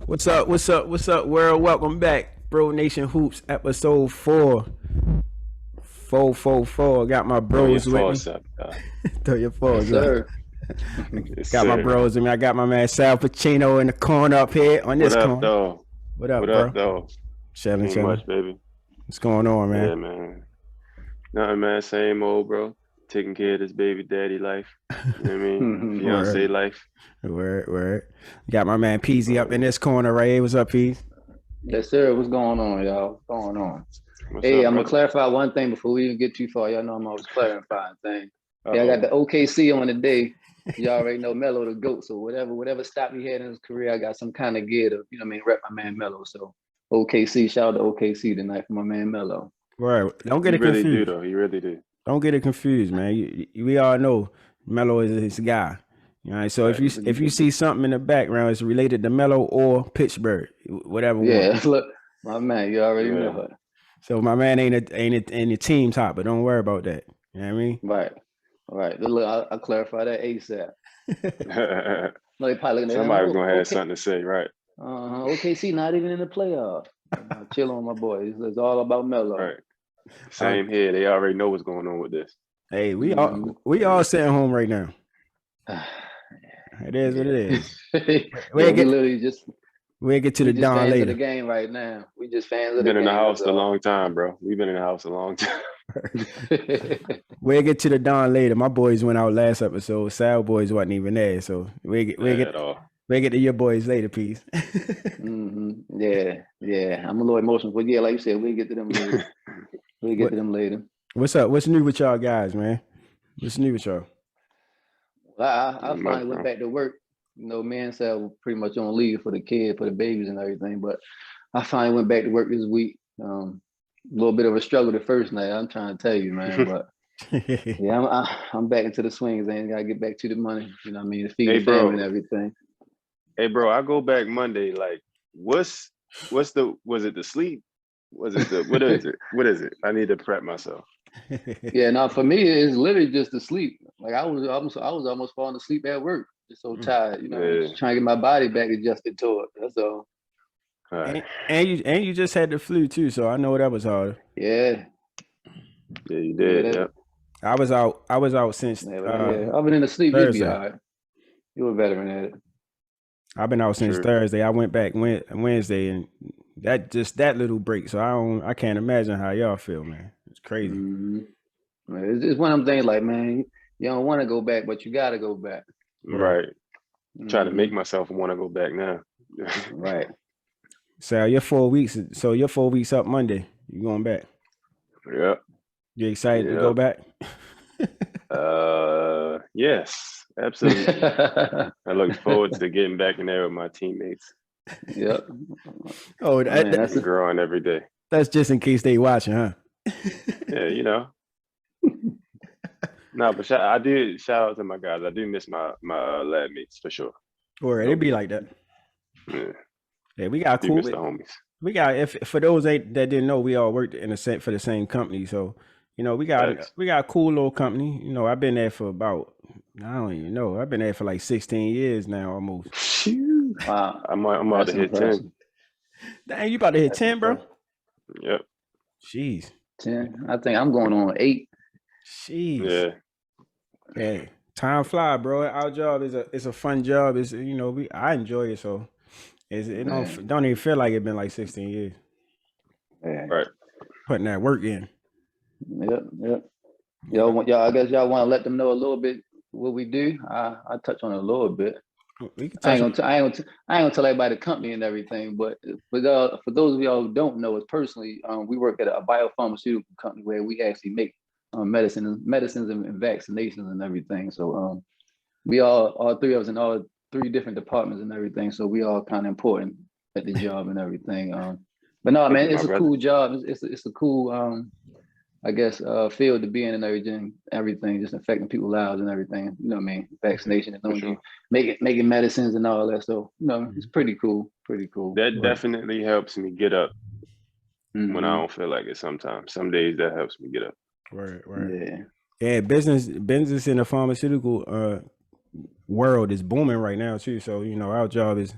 What's up? What's up? What's up, world? Welcome back, Bro Nation Hoops, episode 4. Got my Throw your bros with me. force up, dog. Throw your Yes, fours up. sir. Yes, Got my sir. bros with me. I got my man Sal Pacino in the corner up here on this What up, corner. though? What up, What bro? up, though? Chilling. Ain't much, baby. What's going on, man? Yeah, man. Nothing, man. Same old, bro. Taking care of this baby daddy life. You know what I mean? Fiance life. Word. Got my man Peasy up in this corner right here. What's up, Peasy? Yes, sir. What's going on, y'all? What's going on? What's Hey, up, I'm gonna brother? clarify one thing before we even get too far. Y'all know I'm always clarifying things. Hey, I Uh-oh. got the OKC on the day. You already know Melo the GOAT. So whatever stop he had in his career, I got some kind of gear to, rep my man Melo. So OKC, shout out to OKC tonight for my man Melo. Right. Don't get He it really do, confused. though. He really do. Don't get it confused, man. We all know Melo is his guy. All right. So Right. if you see something in the background, it's related to Melo or Pittsburgh, whatever one. Yeah, look, my man, you already Yeah. know it. So my man ain't a team top, but don't worry about that. You know what I mean? Right. Look, I'll clarify that ASAP. No, they probably looking at Somebody's going to have something to say, right? OKC not even in the playoffs. Chill on my boy. It's all about Melo. Right. Same here. They already know what's going on with this. Hey, we all sitting home right now. It is what it is. We'll get to the dawn fans later. of the game right now. We just fans of the Been game. in the house a long time, bro. We've been in the house a long time. We'll get to the dawn later. My boys went out last episode. Sal boys wasn't even there, so we'll get to your boys later, peace. Yeah. I'm a little emotional, but yeah, like you said, we'll get to them later. What's up? What's new with y'all guys, man? What's new with y'all? Well, I finally went back to work. You know, me and Sal were pretty much on leave for the kid, for the babies and everything. But I finally went back to work this week. A little bit of a struggle the first night, I'm trying to tell you, man. But yeah, I'm back into the swings. I gotta get back to the money. You know what I mean? To feed the family and everything. Hey, bro, I go back Monday. Like, was it the sleep? What is it? What is it? I need to prep myself. Yeah, no, for me, it's literally just the sleep. Like I was almost falling asleep at work. Just so tired, just trying to get my body back adjusted to it. That's all. Right. And you just had the flu too, so I know that was hard. Yeah. Yeah, you did. Yep. I was out since I've been in the sleep. You'd be all right. You're a veteran at it. I've been out since Thursday. I went back Wednesday, and that little break. So I can't imagine how y'all feel, man. It's crazy. It's one of them things like, man, you don't want to go back, but you got to go back. Right. Try to make myself want to go back now. Right. So you're 4 weeks. So you're 4 weeks up Monday. You going back? Yep. You excited to go back? Yes, absolutely. I look forward to getting back in there with my teammates. Yep. Oh, that's growing every day. That's just in case they watching, huh? Yeah, No, but I did shout out to my guys. I do miss my lab mates for sure. Or it'd be like that. Yeah, we got cool. Miss the homies. We got for those that didn't know, we all worked for the same company. So we got a cool little company. I've been there for about I don't even know. I've been there for like 16 years now almost. Wow, I'm about to hit 10. Dang, you about to hit 10, bro? Yep. Jeez. 10. I think I'm going on 8. Jeez. Yeah. Hey, time fly, bro. Our job is a fun job. It's I enjoy it, so it don't even feel like it's been like 16 years. Yeah. Right. Putting that work in. Yep. Y'all, I guess y'all want to let them know a little bit what we do. I touch on it a little bit. I ain't gonna tell everybody the company and everything, but for those of y'all who don't know us personally, we work at a biopharmaceutical company where we actually make medicines and vaccinations and everything. So we all three of us in all 3 different departments and everything. So we all kind of important at the job and everything. But no, man, it's a cool job. It's a cool I guess field to be in and everything, just affecting people's lives and everything. You know what I mean? Vaccination and making medicines and all that. So it's pretty cool. That definitely helps me get up when I don't feel like it. Sometimes, some days that helps me get up. Right. Yeah. Business in the pharmaceutical world is booming right now too. So our job is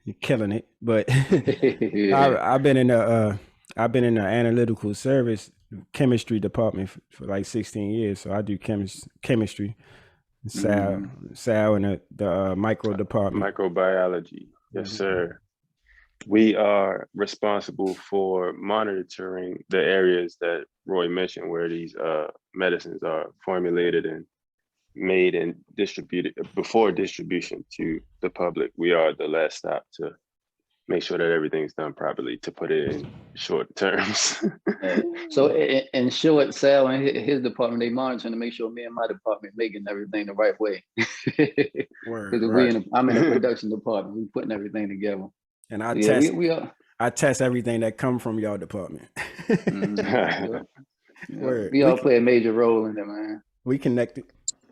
You're killing it. But Yeah. I've been in the analytical service chemistry department for like 16 years. So I do chemistry. Sal, Mhm. Sal in the micro department. Microbiology. Yes, Mhm. sir. We are responsible for monitoring the areas that Roy mentioned where these medicines are formulated and made and distributed before distribution to the public. We are the last stop to make sure that everything's done properly, to put it in short terms. So in short, Sal and his department, they monitoring to make sure me and my department making everything the right way. Word, Because right. I'm in the production department, we putting everything together. And Yeah, we are. I test everything that come from your department. Yeah, yeah. Word. We all play a major role in it, man. We connected.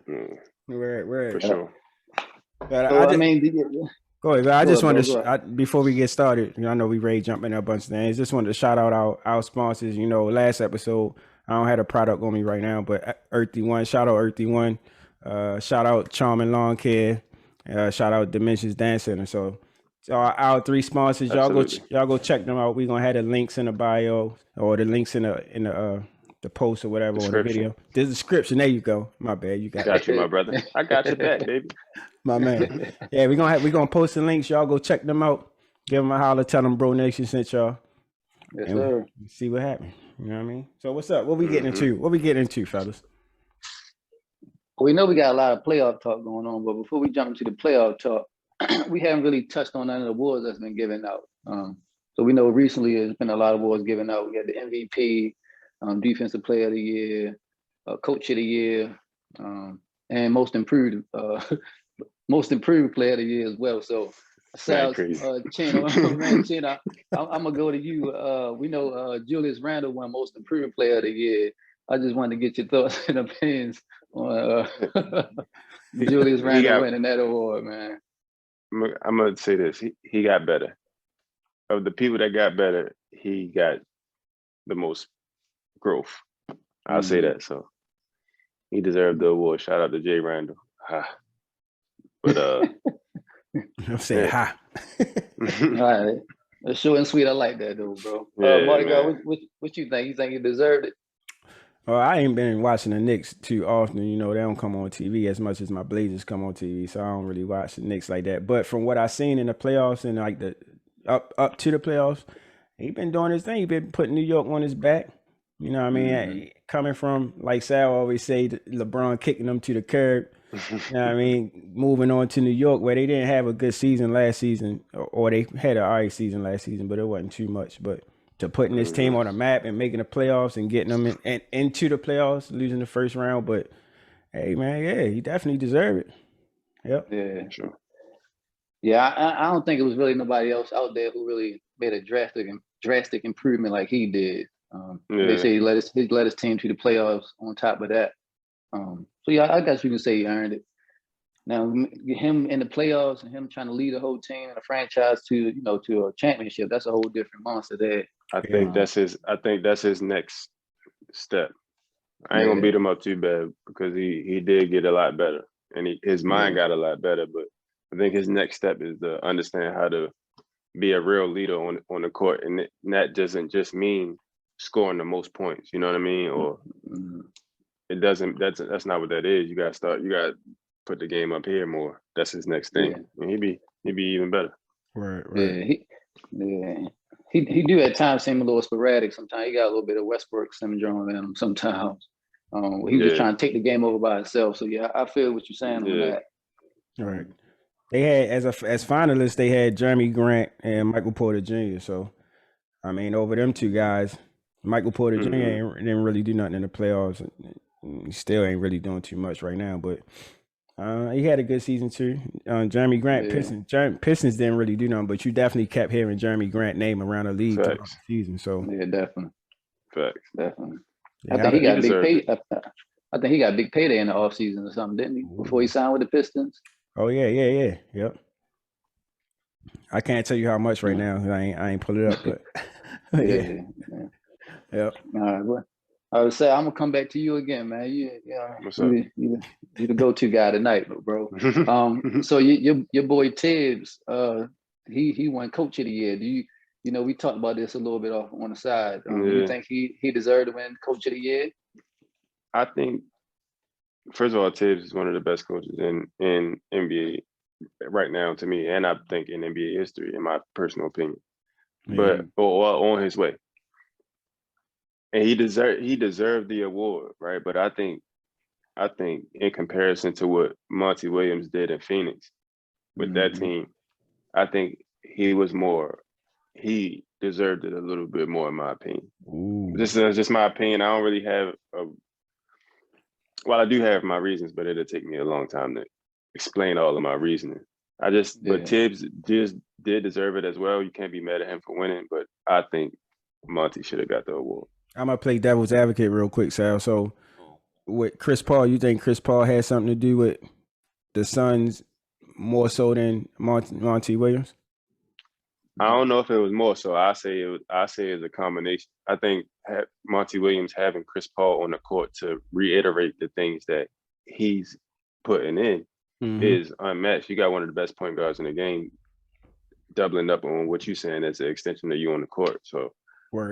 For Word. sure. But So I I just mean, go ahead. I go just ahead, bro. wanted Go to, ahead. before we get started, I know we ready jumping a bunch of things. Just wanted to shout out our sponsors. Last episode, I don't have a product on me right now, but Earthy One, shout out Earthy One. Shout out Charming Lawn Care. Shout out Dimensions Dance Center. So our three sponsors, Absolutely. y'all go check them out. We're gonna have the links in the bio or the links in the post or whatever, or the Description. video. The description. There you go. My bad. You got Got you, my brother. I got your back, baby. my man. Yeah, we're gonna post the links. Y'all go check them out. Give them a holler. Tell them Bro Nation sent y'all. Yes, And sir. see what happens. You know what I mean? So what's up? What we getting Mhm. into? What we getting into, fellas? We know we got a lot of playoff talk going on, but before we jump into the playoff talk, we haven't really touched on none of the awards that's been given out. So we know recently there's been a lot of awards given out. We had the MVP, Defensive Player of the Year, Coach of the Year, and Most Improved Player of the Year as well. So, Mad Sal, crazy. Chino, man, Chino, I'm gonna go to you. We know Julius Randle won Most Improved Player of the Year. I just wanted to get your thoughts and opinions on Julius Randle winning that award, man. I'm gonna say this. He got better. Of the people that got better, he got the most growth. I'll say that. So he deserved the award. Shout out to Jay Randall. But I'm saying yeah. All right. That's short and sweet. I like that though, bro. Yeah, Marty God, man. what you think? You think he deserved it? Well, I ain't been watching the Knicks too often. They don't come on TV as much as my Blazers come on TV, so I don't really watch the Knicks like that. But from what I seen in the playoffs and like the up to the playoffs, he been doing his thing. He been putting New York on his back. You know what I mean? Coming from, like Sal always say, LeBron kicking them to the curb. You know what I mean? Moving on to New York, where they didn't have a good season last season, or they had an all right season last season, but it wasn't too much. But to putting this team on the map and making the playoffs and getting them into the playoffs, losing the first round. But hey, man, yeah, he definitely deserved it. Yep. Yeah. Sure. Yeah, I don't think it was really nobody else out there who really made a drastic improvement like he did. They say he led his team to the playoffs on top of that. So yeah, I guess you can say he earned it. Now him in the playoffs and him trying to lead a whole team and a franchise to to a championship, that's a whole different monster there. I think that's his next step. I ain't gonna beat him up too bad because he did get a lot better and his mind got a lot better. But I think his next step is to understand how to be a real leader on the court, and that doesn't just mean scoring the most points. You know what I mean? Or it doesn't. That's not what that is. You gotta put the game up here more. That's his next thing, and he'd be even better. Right. Yeah, he do at times seem a little sporadic. Sometimes he got a little bit of Westbrook syndrome in him. Sometimes he's just trying to take the game over by himself. So yeah, I feel what you're saying on that. Right. They had as finalists, they had Jeremy Grant and Michael Porter Jr. So, I mean, over them two guys, Michael Porter Jr. didn't really do nothing in the playoffs. He still ain't really doing too much right now, but he had a good season too. Jeremy Grant, Pistons didn't really do nothing, but you definitely kept hearing Jeremy Grant name around the league throughout the season. So yeah, definitely. Facts. Definitely. Yeah, I think he got big pay. I think he got big payday in the offseason or something, didn't he? Before he signed with the Pistons. Oh yeah. Yep. I can't tell you how much right now. I ain't pull it up, but yeah. Yep. All right, well, I would say I'm gonna come back to you again, man. You the go-to guy tonight, bro. So your boy Tibbs, he won Coach of the Year. Do you know, we talked about this a little bit off on the side. Do Yeah. you think he deserved to win Coach of the Year? I think, first of all, Tibbs is one of the best coaches in NBA right now to me, and I think in NBA history, in my personal opinion. But or on his way, and he deserved the award, right? But I think in comparison to what Monty Williams did in Phoenix with that team, I think he deserved it a little bit more, in my opinion. Ooh. This is just my opinion. I don't really have well, I do have my reasons, but it'll take me a long time to explain all of my reasoning. But Tibbs did deserve it as well. You can't be mad at him for winning, but I think Monty should have got the award. I'm gonna play devil's advocate real quick, Sal. So with Chris Paul, you think Chris Paul had something to do with the Suns more so than Monty Williams? I don't know if it was more so. I say it's a combination. I think Monty Williams having Chris Paul on the court to reiterate the things that he's putting in is unmatched. You got one of the best point guards in the game, doubling up on what you're saying as an extension of you on the court. So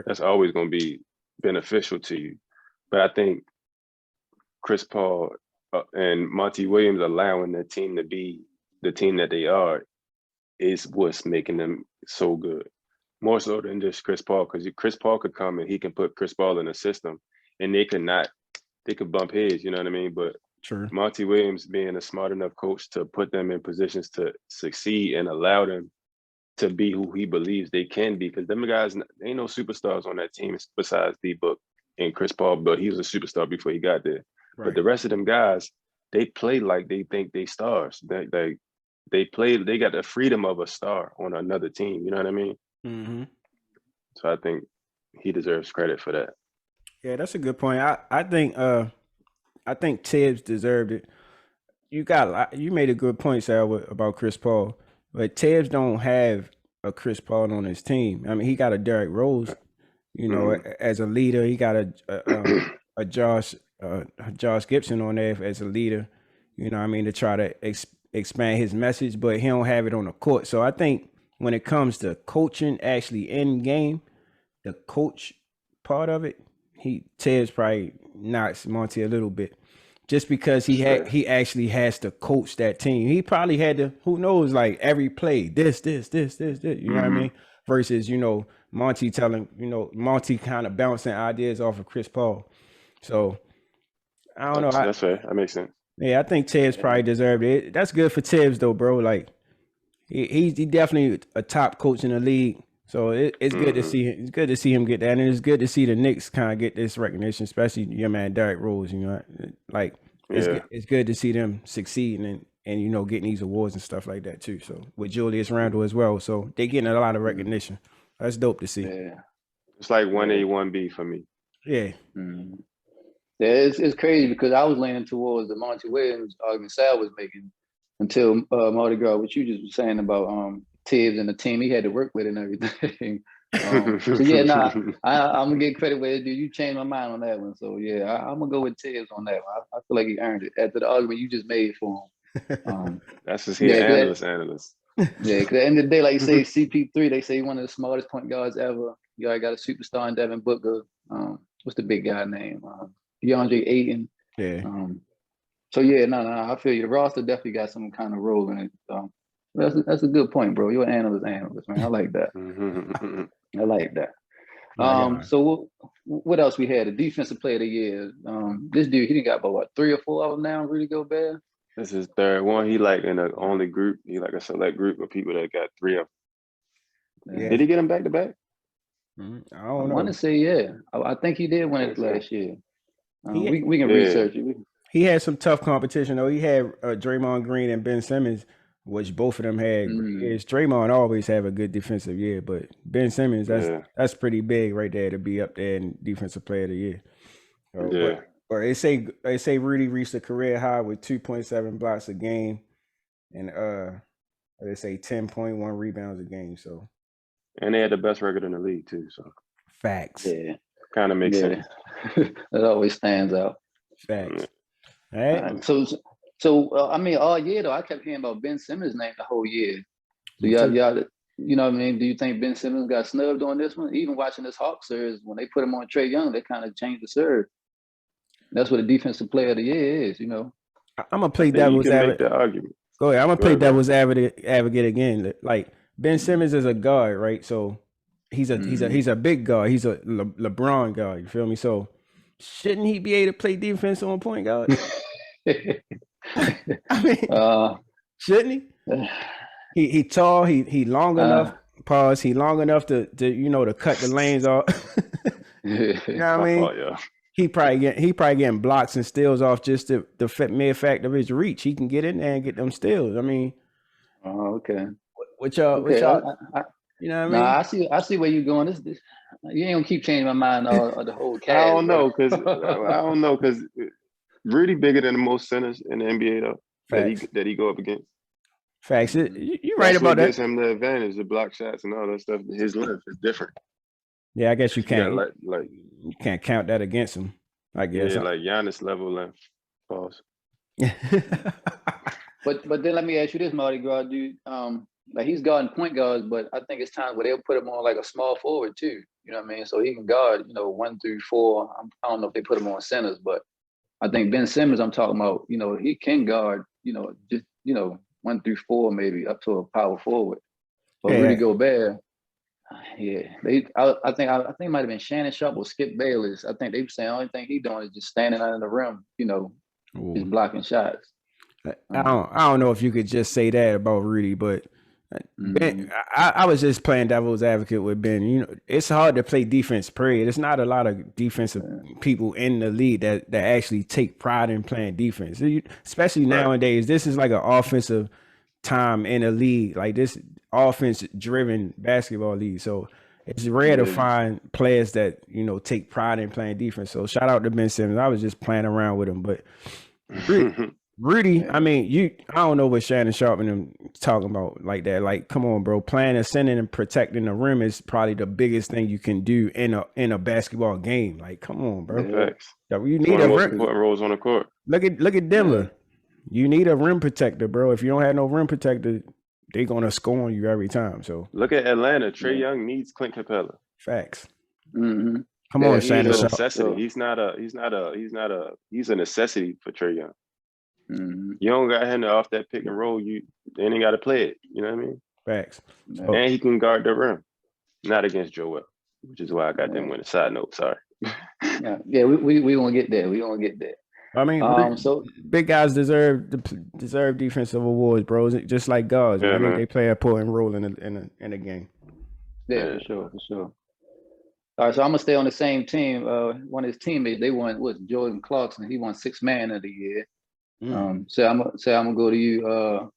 that's always going to be beneficial to you. But I think Chris Paul and Monty Williams allowing the team to be the team that they are is what's making them so good. More so than just Chris Paul, because Chris Paul could come and he can put Chris Paul in a system and they could bump heads, you know what I mean? But Monty Williams being a smart enough coach to put them in positions to succeed and allow them to be who he believes they can be, because them guys, ain't no superstars on that team besides D-Book and Chris Paul, but he was a superstar before he got there. But the rest of them guys, they play like they think they stars. They got the freedom of a star on another team, you know what I mean? So I think he deserves credit for that. Yeah, that's a good point. I think Tibbs deserved it. You made a good point, Sal, about Chris Paul, but Tibbs don't have a Chris Paul on his team. I mean, he got a Derrick Rose, you know, as a leader. He got a Josh Gibson on there as a leader, you know what I mean, to try to expand his message, but he don't have it on the court. So I think when it comes to coaching actually in game, the coach part of it, Tibbs probably knocks Monty a little bit, just because he actually has to coach that team. He probably had to, who knows, like every play, this, you know what I mean? Versus, you know, Monty kind of bouncing ideas off of Chris Paul. So I don't know. That's fair. That makes sense. Yeah, I think Tibbs probably deserved it. That's good for Tibbs though, bro. Like he definitely a top coach in the league. So it's good to see him. It's good to see him get that, and it's good to see the Knicks kind of get this recognition, especially your man Derrick Rose. You know, like it's good to see them succeeding and you know getting these awards and stuff like that too. So with Julius Randle as well, so they getting a lot of recognition. That's dope to see. Yeah, it's like 1A, 1B for me. Yeah. Yeah, it's crazy because I was leaning towards the Monty Williams argument Sal was making until Mardi Gras, what you just were saying about Tibbs and the team he had to work with and everything. So yeah, I'm gonna get credit where it due. You changed my mind on that one. So yeah, I'm gonna go with Tibbs on that one. I feel like he earned it after the argument you just made for him. That's just analyst. Yeah, because at the end of the day, like you say, CP3, they say one of the smartest point guards ever. You already got a superstar in Devin Booker. What's the big guy name? DeAndre Ayton. Yeah. So yeah, no, I feel you. The roster definitely got some kind of role in it. So that's a good point, bro. You're an analyst, man. I like that. I like that. So what else we had? The defensive player of the year. This dude, he done got about what 3 or 4 of them now. Rudy Gobert. This is third one. He like in a only group. He like a select group of people that got 3 of them. Yeah. Did he get them back to back? I don't know. I want to say yeah. I think he did win it last year. We can research it. He had some tough competition though. He had Draymond Green and Ben Simmons, which both of them had. Draymond always have a good defensive year, but Ben Simmons, that's pretty big right there to be up there in defensive player of the year. But they say Rudy reached a career high with 2.7 blocks a game, and they say 10.1 rebounds a game. So, and they had the best record in the league too. So facts. Yeah, kind of makes sense. That always stands out. Facts. All right. So I mean, all year though, I kept hearing about Ben Simmons' name the whole year. So y'all, you know what I mean? Do you think Ben Simmons got snubbed on this one? Even watching this Hawks series, when they put him on Trae Young, they kind of changed the serve. That's what a defensive player of the year is, you know. I'm gonna play You devil's can make advocate. that argument. Go ahead. I'm gonna Go play ahead, bro. devil's advocate again. Like Ben Simmons is a guard, right? So he's a big guard. He's a LeBron guard. You feel me? So shouldn't he be able to play defense on point guard? I mean, shouldn't he? He tall. He long enough. Pause. He long enough to to cut the lanes off. You know what I mean? Fault, yeah. He probably getting blocks and steals off just the mere fact of his reach. He can get in there and get them steals. I mean, okay. What y'all, you know what I mean? Nah, I see where you're going. This you ain't gonna keep changing my mind all the whole cast. I don't know because Rudy bigger than the most centers in the NBA though. That he go up against. Facts. You're right about that. Gives him the advantage, the block shots and all that stuff. His length is different. Yeah, I guess you can't. Yeah, you can't count that against him. I guess. Yeah, like Giannis level length. Pause. But then let me ask you this, Marty Gras, dude. Like he's guarding point guards, but I think it's times where they'll put him on like a small forward too. You know what I mean? So he can guard, 1 through 4. I don't know if they put him on centers, but I think Ben Simmons, I'm talking about, he can guard, just 1 through 4, maybe up to a power forward. But Rudy Gobert, yeah, I think it might have been Shannon Sharp or Skip Bayless. I think they were saying the only thing he's doing is just standing under the rim, just blocking shots. I don't know if you could just say that about Rudy, but Ben, I was just playing devil's advocate with Ben. It's hard to play defense, period. It's not a lot of defensive people in the league that actually take pride in playing defense. Especially nowadays, this is like an offensive time in the league, like this offense-driven basketball league. So it's rare to find players that, take pride in playing defense. So shout out to Ben Simmons. I was just playing around with him, but Rudy, I mean, I don't know what Shannon Sharp and them talking about like that. Like, come on, bro. Playing and sending and protecting the rim is probably the biggest thing you can do in a basketball game. Like, come on, bro. Facts. You need a rim. Important roles on the court. Look at Denver. You need a rim protector, bro. If you don't have no rim protector, they're gonna score on you every time. So look at Atlanta. Trae Young needs Clint Capella. Facts. Mm-hmm. Come on, Shannon he's a Sharp. necessity. He's a necessity for Trae Young. Mm-hmm. You don't got him off that pick and roll. You ain't got to play it. You know what I mean? Facts. And he can guard the rim. Not against Joel, which is why I got them winning. Side note, sorry. Yeah, we gonna get there. We gonna get there. I mean, so big guys deserve defensive awards, bro. Just like guards. Yeah, I think they play a important role in the game. Yeah, for sure. All right, so I'm gonna stay on the same team. One of his teammates, they won. Jordan Clarkson? He won 6th man of the year. So I'm gonna go to you.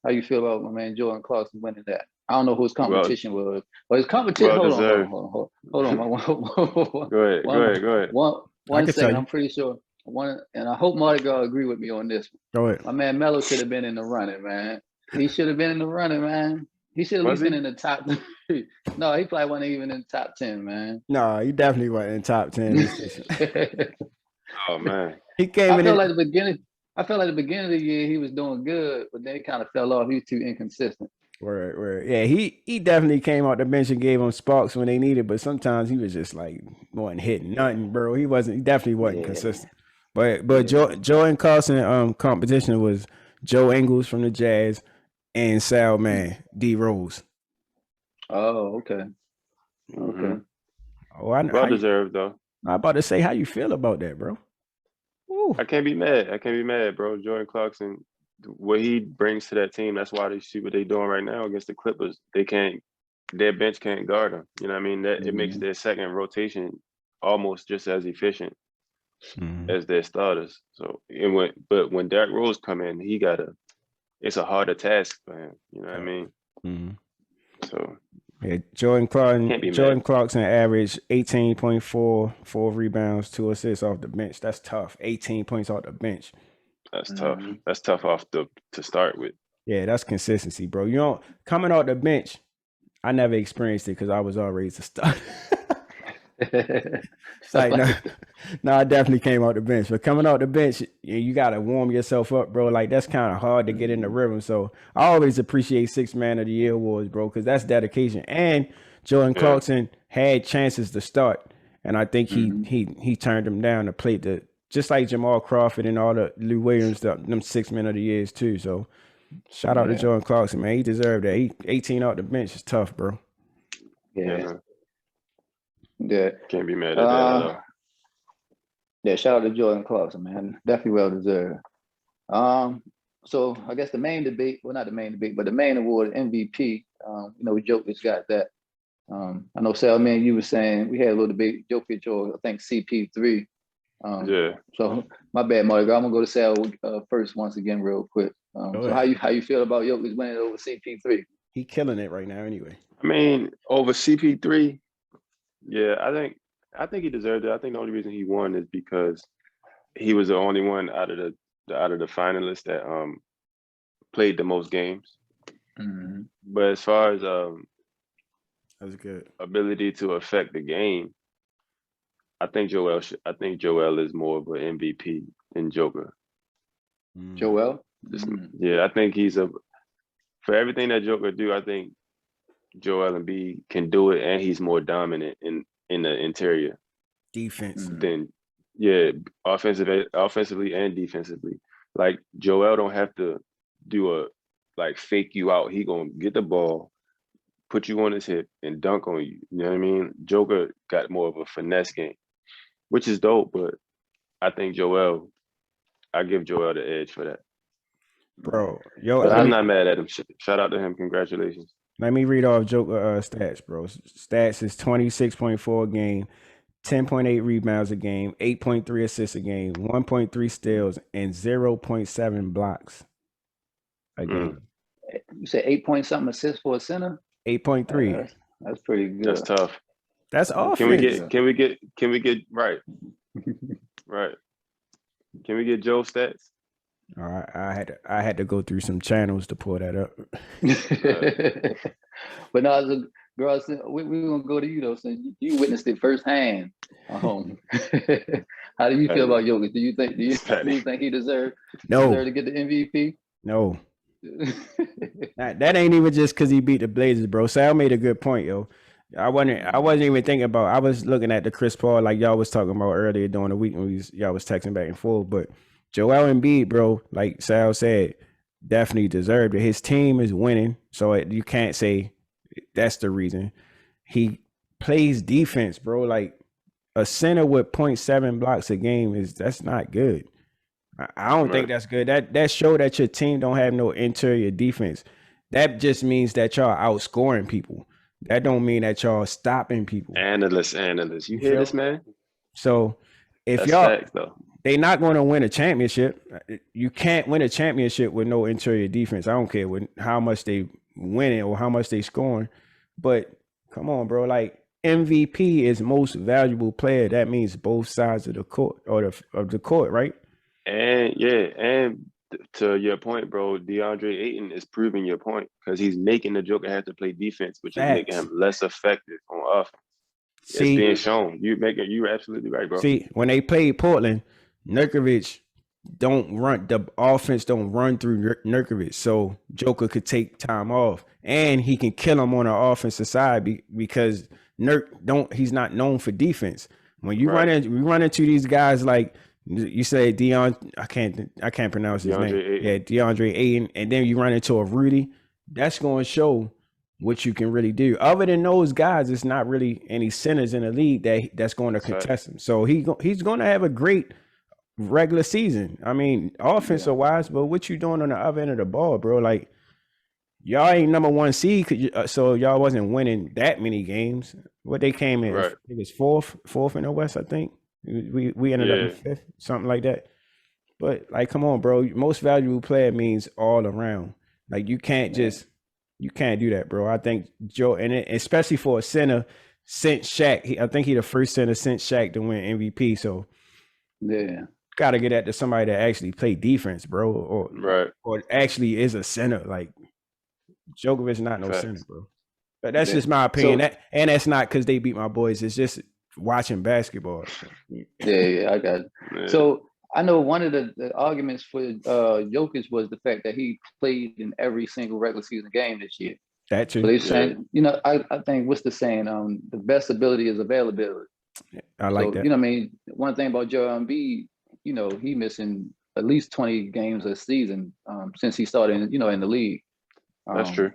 How you feel about my man Jordan Clarkson winning that? I don't know who his competition was, but his competition. Hold on. Go ahead. One second. I'm pretty sure. And I hope Marty Gras agree with me on this one. Go ahead. My man Melo should have been in the running, man. He should have been in the running, man. He should have at least been in the top 3. No, he probably wasn't even in the top 10, man. No, he definitely wasn't in top 10. Oh man, he came in. I felt like the beginning of the year he was doing good, but then he kind of fell off. He was too inconsistent. Word. Yeah, he definitely came out the bench and gave them sparks when they needed, but sometimes he was just like wasn't hitting nothing, bro. He definitely wasn't consistent. But Jordan Clarkson competition was Joe Ingles from the Jazz and Sal Man D Rose. Oh, okay. Mm-hmm. Oh, well deserved though. I'm about to say, how you feel about that, bro? Ooh. I can't be mad, bro. Jordan Clarkson, what he brings to that team, that's why they see what they're doing right now against the Clippers. Their bench can't guard them. You know what I mean? It makes their second rotation almost just as efficient as their starters. So but when Derrick Rose come in, it's a harder task for him. You know what I mean? So yeah, Jordan Clarkson averaged 18.4, 4 rebounds, 2 assists off the bench. That's tough. 18 points off the bench. That's tough. That's tough to start with. Yeah, that's consistency, bro. Coming off the bench, I never experienced it because I was already a starter. It's like, no, no, I definitely came out the bench. But coming out the bench, you got to warm yourself up, bro. Like, that's kind of hard to get in the rhythm. So I always appreciate 6-man of the year awards, bro, because that's dedication. And Jordan Clarkson had chances to start, and I think he turned them down to play the just like Jamal Crawford and all the Lou Williams, them 6-men of the years too. So shout out to Jordan Clarkson, man. He deserved that. 18 out the bench is tough, bro. Yeah. Can't be mad at that at all. Yeah, shout out to Jordan Clarkson, man. Definitely well deserved. So I guess the main debate, well, not the main debate, but the main award, MVP. Jokic got that. I know, Sal, man, you were saying we had a little debate, Jokic or I think CP3. So my bad, Marty. I'm gonna go to Sal first once again, real quick. So how you feel about Jokic winning over CP3? He killing it right now, anyway. I mean, over CP3, yeah, I think he deserved it. I think the only reason he won is because he was the only one out of the finalists that played the most games. Mm-hmm. But as far as that's good ability to affect the game, I think Joel is more of an MVP than Joker. Joel? Yeah, I think for everything that Joker do, I think Joel Embiid can do it, and he's more dominant in the interior defense than offensively and defensively. Like Joel don't have to do fake you out. He gonna get the ball, put you on his hip, and dunk on you. You know what I mean? Joker got more of a finesse game, which is dope. But I think I give Joel the edge for that. Bro, I'm not mad at him. Shout out to him. Congratulations. Let me read off Joker stats, bro. Stats is 26.4 a game, 10.8 rebounds a game, 8.3 assists a game, 1.3 steals, and 0.7 blocks a game. You said 8-point-something assists for a center? 8.3. That's pretty good. That's tough. That's offense. Can we get right? Right. Can we get Joe's stats? All right, I had to go through some channels to pull that up. But now, as a girl, we're gonna go to you though. So you witnessed it firsthand. How do you feel about Jokic? Do you think he deserved to get the MVP? No. That ain't even just because he beat the Blazers, bro. Sal made a good point, yo. I wasn't even thinking about. I was looking at the Chris Paul like y'all was talking about earlier during the week when y'all was texting back and forth, but. Joel Embiid, bro, like Sal said, definitely deserved it. His team is winning, so you can't say that's the reason. He plays defense, bro. Like a center with 0.7 blocks a game that's not good. I don't think that's good. That show that your team don't have no interior defense. That just means that y'all outscoring people. That don't mean that y'all stopping people. Analysts. You hear this, man? So if that's y'all facts, though. They're not going to win a championship. You can't win a championship with no interior defense. I don't care how much they winning or how much they scoring. But come on, bro. Like MVP is most valuable player. That means both sides of the court of the court, right? And to your point, bro, DeAndre Ayton is proving your point because he's making the Joker have to play defense, which is making him less effective on offense. It's being shown. You're absolutely right, bro. See, when they played Portland, Nurkic the offense don't run through Nurkic, so Joker could take time off, and he can kill him on the offensive side because he's not known for defense. When you run into these guys like you say I can't pronounce his name. Ayton. Yeah, DeAndre Ayton, and then you run into a Rudy. That's going to show what you can really do. Other than those guys, it's not really any centers in the league that's going to contest him. So he's going to have a great regular season. I mean, offensive wise, but what you doing on the other end of the ball, bro? Like y'all ain't number 1 seed, so y'all wasn't winning that many games. What they came in, I think it's fourth in the West. I think we ended up in 5th, something like that. But like, come on, bro. Most valuable player means all around. Like you can't do that, bro. I think Joe, and especially for a center since Shaq, I think he the first center since Shaq to win MVP. So got to get that to somebody that actually play defense, bro, or actually is a center. Like Djokovic not no center, bro. But that's just my opinion. And that's not because they beat my boys. It's just watching basketball. Yeah, I got it. Yeah. So I know one of the arguments for Jokic was the fact that he played in every single regular season game this year. That So too. they saying, I think what's the saying? The best ability is availability. I like So, that. what I mean, one thing about Joel Embiid, he missing at least 20 games a season since he started, in the league. That's true.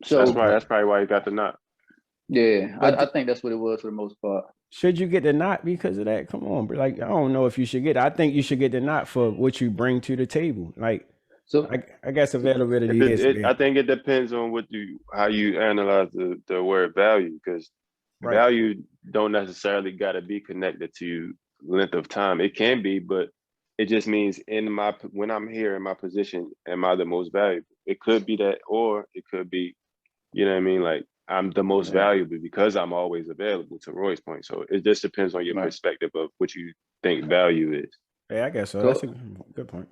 So That's probably why he got the knock. yeah, But I think that's what it was for the most part. should you get the knot because of that? Come on, bro. Like, I don't know if you should get. I think you should get the knot for what you bring to the table. Like, So I guess availability is. I think it depends on how you analyze the word value, because Right. value don't necessarily got to be connected to length of time. It can be, but it just means when I'm here in my position, am I the most valuable? It could be that, or it could be, you know what I mean? Like, I'm the most valuable because I'm always available, to Roy's point. So it just depends on your perspective of what you think value is. Yeah, I guess so. That's a good point.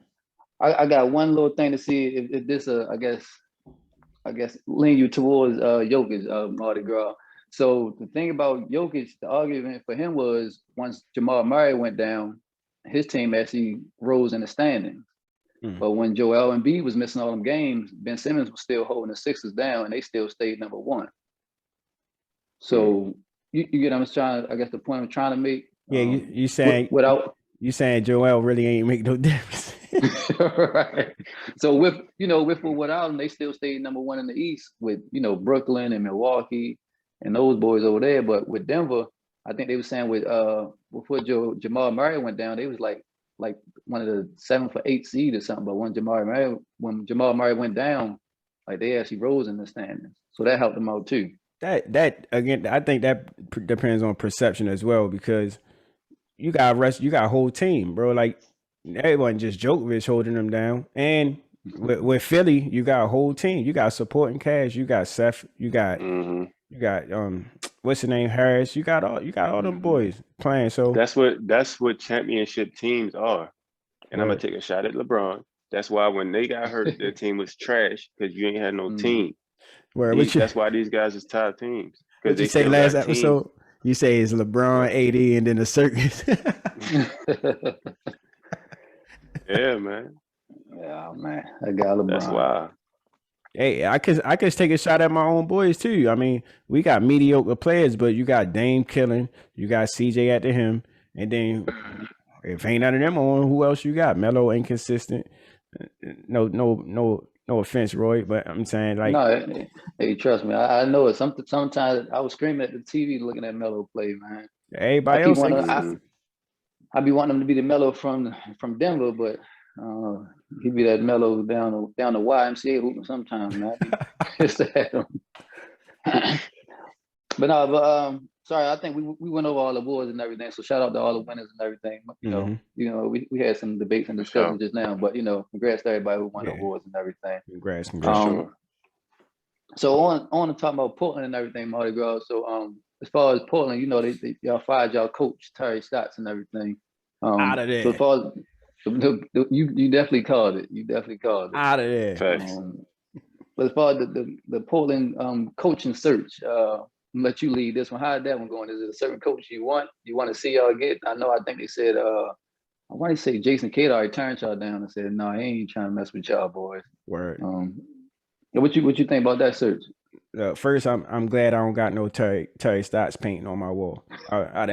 I got one little thing to see if this I guess lean you towards Jokic, Mardi Gras. So the thing about Jokic, the argument for him was once Jamal Murray went down, his team actually rose in the standings. But when Joel Embiid was missing all them games, Ben Simmons was still holding the Sixers down, and they still stayed number one. So you get the point I'm trying to make. Yeah, you saying you saying Joel really ain't make no difference. Right. So with or without him, they still stayed number one in the East with Brooklyn and Milwaukee and those boys over there. But with Denver, I think they were saying before Jamal Murray went down, they was like one of the 7 for 8 seed or something. But when Jamal Murray went down, like they actually rose in the standings. So that helped them out too. That again, I think that depends on perception as well, because you got a whole team, bro. Like, it wasn't just Djokovic holding them down. And with Philly, you got a whole team. You got supporting cast. You got Seth. You got what's the name, Harris. You got all them boys playing. So that's what championship teams are. And I'm gonna take a shot at LeBron. That's why when they got hurt, their team was trash because you ain't had no team. That's why these guys is top teams. What you say last episode? You say it's LeBron, AD, and then the circus. Yeah, man. Yeah, man. I got LeBron. That's why. Hey, I could take a shot at my own boys too. I mean, we got mediocre players, but you got Dame killing, you got CJ after him, and then if ain't none of them on, who else you got? Melo inconsistent. No offense, Roy, but I'm saying, like, no, hey, trust me, I know it. Sometimes I was screaming at the TV looking at Melo play, man. Everybody else, I be wanting him to be the Melo from Denver, but he be that Melo down the YMCA hooping sometimes, man. Sorry, I think we went over all the awards and everything. So shout out to all the winners and everything. We had some debates and discussions just now, but congrats to everybody who won the awards and everything. Congrats. So on to talk about Portland and everything, Mardi Gras. So as far as Portland, y'all fired y'all coach Terry Stotts and everything. Out of there. So as far as you definitely called it. You definitely called it. Out of there. But as far as the Portland coaching search, let you lead this one. How did that one going? Is it a certain coach you want to see y'all get? I think they said I want to say Jason Kidd already turned y'all down and said, no, he ain't trying to mess with y'all boys. Word. What you think about that search? First, I'm glad I don't got no Terry Stotts painting on my wall. I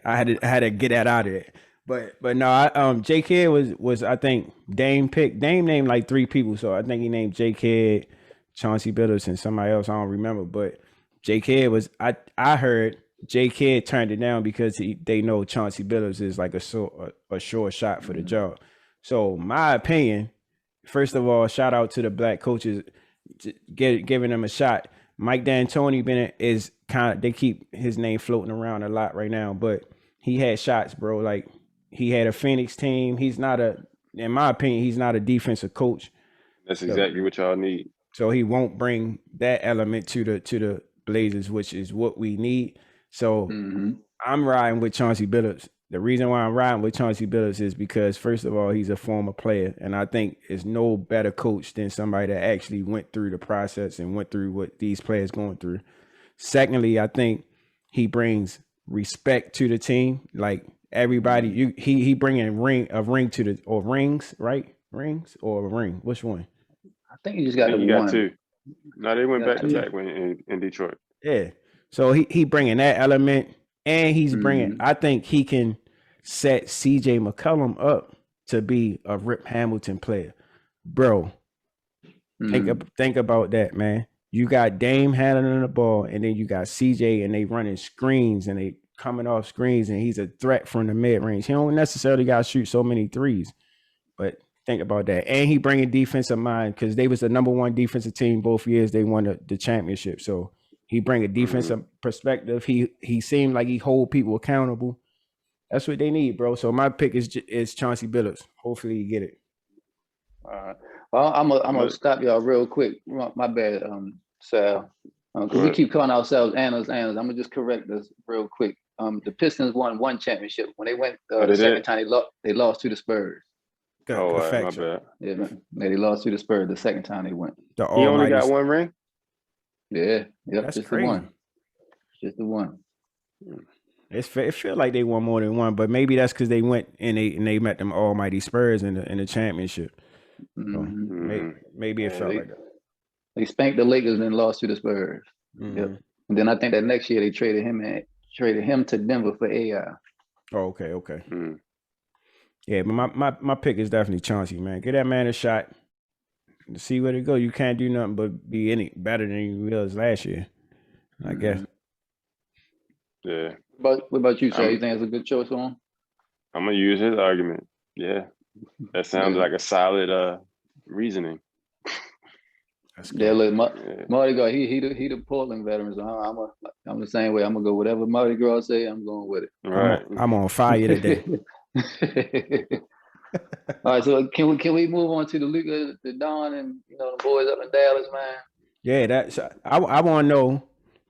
had to get that out of it. But no, J Kidd was I think Dame named like 3 people, so I think he named J Kidd, Chauncey Billups, and somebody else I don't remember. But J Kidd was I heard J Kidd turned it down because they know Chauncey Billups is like a sure shot for the job. So my opinion, first of all, shout out to the black coaches giving them a shot. Mike D'Antoni is kind of, they keep his name floating around a lot right now, but he had shots, bro. Like, he had a Phoenix team. He's not in my opinion, he's not a defensive coach. That's exactly what y'all need. So he won't bring that element to the Blazers, which is what we need. So I'm riding with Chauncey Billups. The reason why I'm riding with Chauncey Billups is because, first of all, he's a former player, and I think it's no better coach than somebody that actually went through the process and went through what these players going through. Secondly, I think he brings respect to the team. Like everybody, he bringing a ring to the or rings, right? Rings or a ring? Which one? I think he just I got think the he got one. 2. No, they went Got back to 2. back when in Detroit. Yeah. So he bringing that element, and he's bringing. Mhm. I think he can set C.J. McCollum up to be a Rip Hamilton player, bro. Mhm. Think about that, man. You got Dame handling the ball, and then you got CJ, and they running screens, and they coming off screens, and he's a threat from the mid range. He don't necessarily got to shoot so many threes, but think about that. And he bringing defensive mind because they was the number 1 defensive team both years they won the championship. So he bring a defensive perspective. He seemed like he hold people accountable. That's what they need, bro. So my pick is Chauncey Billups. Hopefully you get it. All right. Well, I'm gonna stop y'all real quick. My bad, Sal. Because we keep calling ourselves analysts. I'm gonna just correct this real quick. The Pistons won 1 championship when they went the second time they lost to the Spurs. Good, Oh, my perfection. bad. Yeah, man. They lost to the Spurs the second time they went. The He only got almighty- 1 ring? Yeah, yep, That's just crazy. the one. Just the one. It feel like they won more than one, but maybe that's because they went and they met them almighty Spurs in the championship. So Mhm. maybe it Yeah, felt like that. They spanked the Lakers and lost to the Spurs. Yep. And then I think that next year they traded him to Denver for AI. Oh, okay. Yeah, but my pick is definitely Chauncey, man. Get that man a shot to see where to go. You can't do nothing but be any better than you was last year, I guess. Yeah. But what about you, Sal? You think it's a good choice for him? I'm gonna use his argument. Yeah. That sounds like a solid reasoning. That's good. Yeah, look, Mardi Gras, he the Portland veteran. So I'm the same way. I'm gonna go whatever Mardi Gras say. I'm going with it. Right. I'm on fire today. All right, so can we move on to the Luka, the Don, and the boys up in Dallas, man? Yeah, that's I want to know,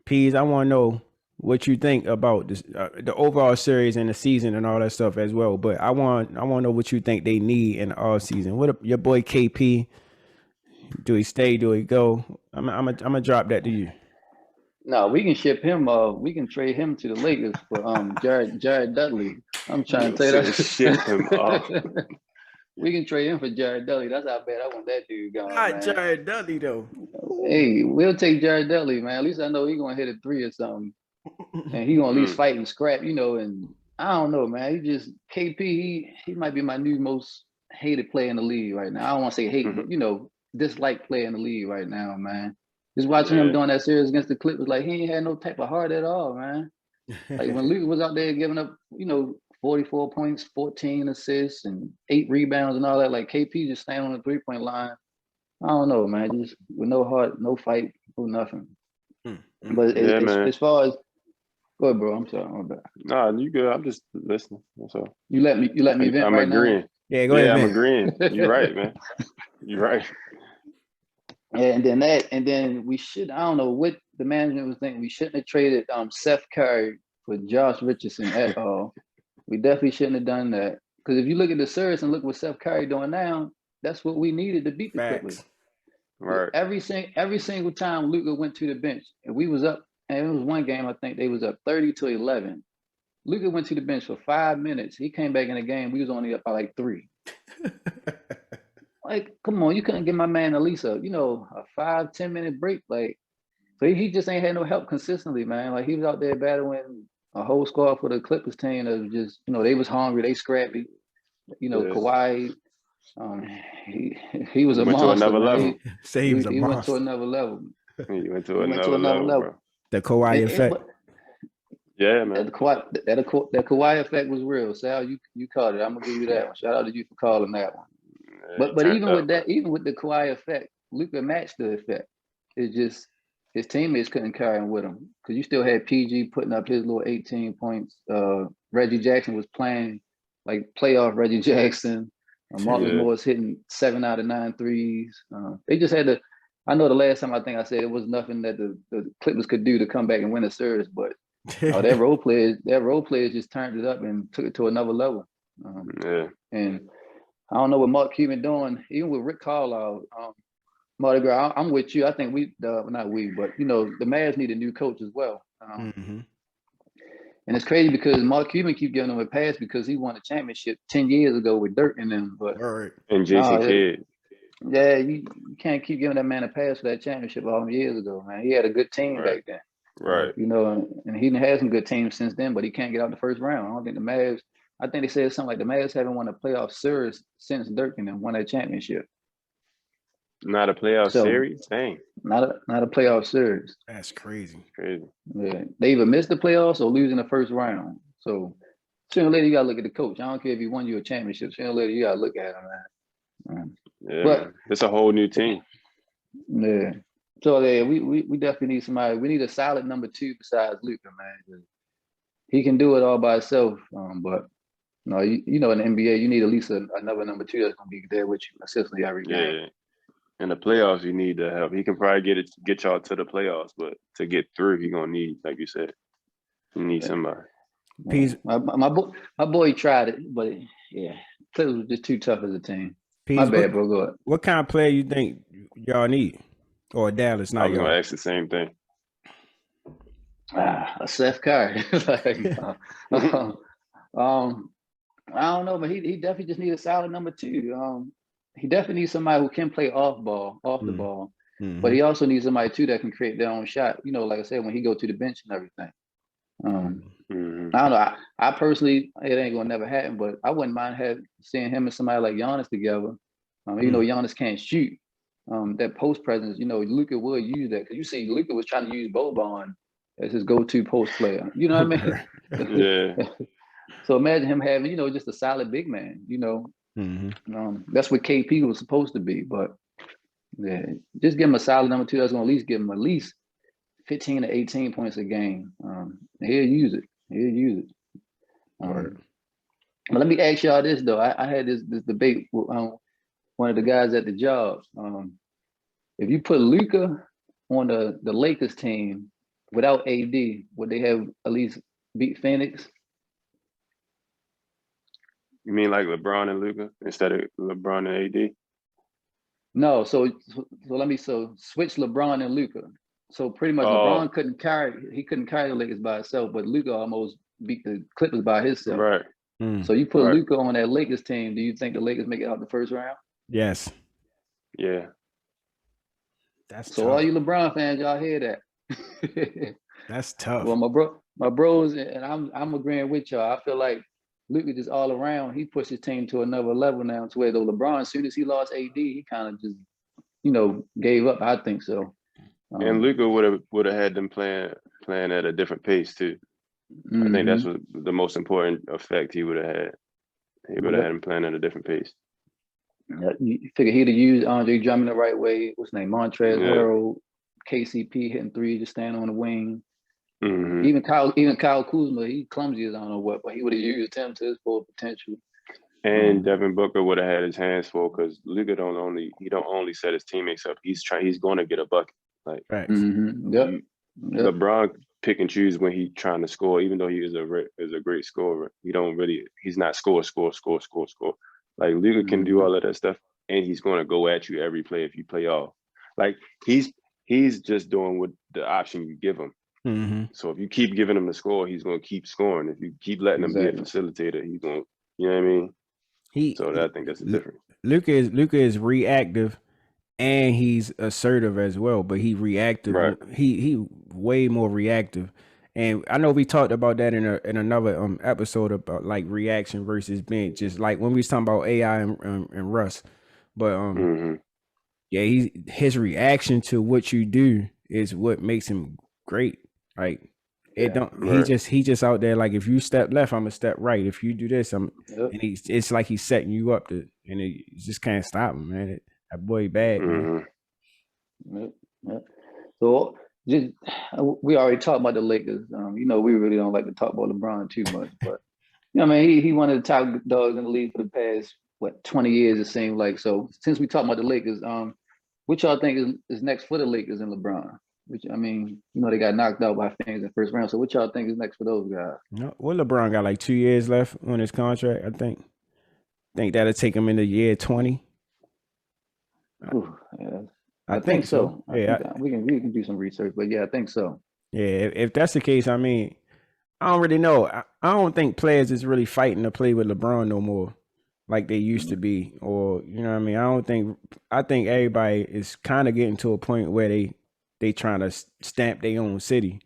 Pease. I want to know what you think about this, the overall series and the season and all that stuff as well. But I want to know what you think they need in the off season. Your boy KP? Do he stay? Do he go? I'm gonna drop that to you. No, we can ship him. We can trade him to the Lakers for Jared Dudley. I'm trying to tell you that. Ship him off. We can trade him for Jared Dudley. That's how bad I want that dude gone, Not man. Jared Dudley though. Hey, we'll take Jared Dudley, man. At least I know he's gonna hit a 3 or something, and he's gonna at least fight and scrap, And I don't know, man. He just KP. He might be my new most hated player in the league right now. I don't want to say hate, but dislike player in the league right now, man. Just watching him doing that series against the Clippers, like he ain't had no type of heart at all, man. Like when Luka was out there giving up, 44 points, 14 assists, and 8 rebounds and all that, like KP just standing on the 3-point line. I don't know, man. Just with no heart, no fight, no nothing. But as far as, go ahead, bro. I'm sorry. I'm bad. No, you good. I'm just listening. That's all. You let me vent I'm right agreeing. now? Yeah, go ahead. I'm agreeing. You're right, man. You're right. Yeah, and then we should, I don't know what the management was thinking. We shouldn't have traded Seth Curry for Josh Richardson at all. We definitely shouldn't have done that. Because if you look at the series and look what Seth Curry doing now, that's what we needed to beat the Clippers. Right. Every single time Luka went to the bench, and we was up, and it was one game, I think they was up 30-11. Luka went to the bench for 5 minutes. He came back in the game. We was only up by like 3. Like, come on, you couldn't give my man at least a 5-10 minute break. Like, so he just ain't had no help consistently, man. Like he was out there battling a whole squad for the Clippers team that was just, they was hungry, they scrappy. Kawhi, he was a monster. To another level. He went to another level. He went to another level, bro. The Kawhi effect. Yeah, man. That Kawhi effect was real. Sal, you called it. I'm gonna give you that one. Shout out to you for calling that one. But even with that, even with the Kawhi effect, Luka matched the effect. It's just his teammates couldn't carry him with him because you still had PG putting up his little 18 points. Reggie Jackson was playing like playoff Reggie Jackson. Marcus Morris hitting 7 out of 9 threes. They just had to. I know the last time I think I said it was nothing that the Clippers could do to come back and win a series, but their role players just turned it up and took it to another level. And I don't know what Mark Cuban doing, even with Rick Carlisle. Mardi Gras, I'm with you. I think not we, but the Mavs need a new coach as well. And it's crazy because Mark Cuban keep giving him a pass because he won a championship 10 years ago with Dirk and them. But All right. And Jason Kidd. yeah, you can't keep giving that man a pass for that championship all them years ago, man. He had a good team back then. Right. You know, and he had some good teams since then, but he can't get out the first round. I don't think the Mavs, I think they said something like the Mavs haven't won a playoff series since Dirk and them won that championship. Not a playoff So- series? Dang. Not a playoff series. That's crazy. Crazy. Yeah. They either missed the playoffs or lose in the first round. So sooner or later you gotta look at the coach. I don't care if he won you a championship. Sooner or later you gotta look at him, man. Yeah. But- Man. It's a whole new team. Yeah. So yeah, we definitely need somebody. We need a solid number 2 besides Luka, man. 'Cause he can do it all by himself. But no, you know in the NBA you need at least another number 2 that's gonna be there with you consistently every game. Yeah. In the playoffs, you need to help. He can probably get y'all to the playoffs, but to get through, you're gonna need, like you said, you need somebody. Peace. My boy tried it, but yeah, Clippers was just too tough as a team. Peace. My bad, bro. Go ahead. What kind of player you think y'all need? Or Dallas, I not was y'all? gonna ask the same thing. A Seth Curry. I don't know, but he definitely just needs a solid number 2. He definitely needs somebody who can play off the ball, Mhm. but he also needs somebody too that can create their own shot. You know, like I said, when he go to the bench and everything. Mhm. I don't know. I personally, it ain't gonna never happen, but I wouldn't mind seeing him and somebody like Giannis together. Even though Giannis can't shoot, that post presence, you know, Luka will use that because you see, Luka was trying to use Boban as his go-to post player. You know what I mean? Yeah. So imagine him having, you know, just a solid big man. You know, Mhm. that's what KP was supposed to be. But yeah, just give him a solid number 2. That's gonna at least give him at least 15 to 18 points a game. He'll use it. He'll use it. Word. But let me ask y'all this though. I had this debate with one of the guys at the job. If you put Luka on the Lakers team without AD, would they have at least beat Phoenix? You mean like LeBron and Luka instead of LeBron and AD? No. So switch LeBron and Luka. So pretty much LeBron couldn't carry the Lakers by himself, but Luka almost beat the Clippers by himself. Right. Mm. So you put Right. Luka on that Lakers team. Do you think the Lakers make it out the first round? Yes. Yeah. That's So tough. all you LeBron fans, y'all hear that? That's tough. Well, my bros, and I'm agreeing with y'all. I feel like Luka just all around. He pushed his team to another level now. To where though LeBron, as soon as he lost AD, he kind of just, you know, gave up. I think so. And Luka would have had them playing at a different pace too. I think that's what the most important effect he would have had. He would have had him playing at a different pace. You figure he'd have used Andre Drummond the right way. What's his name? Montrezl Harrell, KCP hitting 3, just standing on the wing. Mhm. Even Kyle Kuzma, he clumsy as I don't know what, but he would have used him to his full potential. And Devin Booker would have had his hands full because Luka don't only set his teammates up. He's going to get a bucket. Like Facts. Yep. LeBron pick and choose when he's trying to score, even though he is a great scorer. He's not score. Like Luka can do all of that stuff, and he's going to go at you every play if you play off. Like he's just doing what the option you give him. Mm-hmm. So if you keep giving him the score, he's going to keep scoring. If you keep letting him be a facilitator, he's going to, you know what I mean? So I think that's the difference. Luka is reactive and he's assertive as well, but he reactive. Right. He way more reactive. And I know we talked about that in another episode about like reaction versus bench, just like when we was talking about AI and Russ. But yeah, his reaction to what you do is what makes him great. Like he just out there like, if you step left, I'm gonna step right. If you do this, and it's like he's setting you up to, and you just can't stop him, man. That boy bad. Yep. So just we already talked about the Lakers. You know, we really don't like to talk about LeBron too much, but you know, I mean, he one of the top dogs in the league for the past 20 years, it seems like. So since we talked about the Lakers, what y'all think is next for the Lakers and LeBron? Which, I mean, you know, they got knocked out by Phoenix in the first round. So what y'all think is next for those guys? Well, LeBron got like 2 years left on his contract, I think. That'll take him into year 20. I think so. We can do some research, but yeah, I think so. Yeah, if that's the case, I mean, I don't really know. I don't think players is really fighting to play with LeBron no more, like they used to be. Or you know what I mean? I think everybody is kind of getting to a point where they trying to stamp their own city.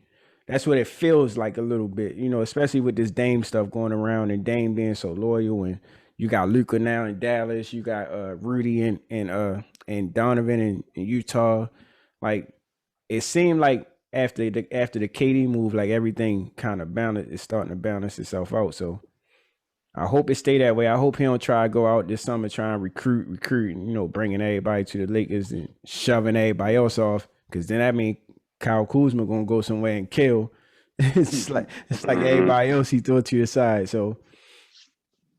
That's what it feels like a little bit, you know, especially with this Dame stuff going around and Dame being so loyal, and you got Luca now in Dallas, you got Rudy and Donovan in Utah. Like it seemed like after the KD move, like everything kind of balance is starting to balance itself out. So I hope it stay that way. I hope he don't try to go out this summer trying to recruit, and, you know, bringing everybody to the Lakers and shoving everybody else off, because then that means Kyle Kuzma gonna go somewhere and kill. it's like everybody else he threw to the side. So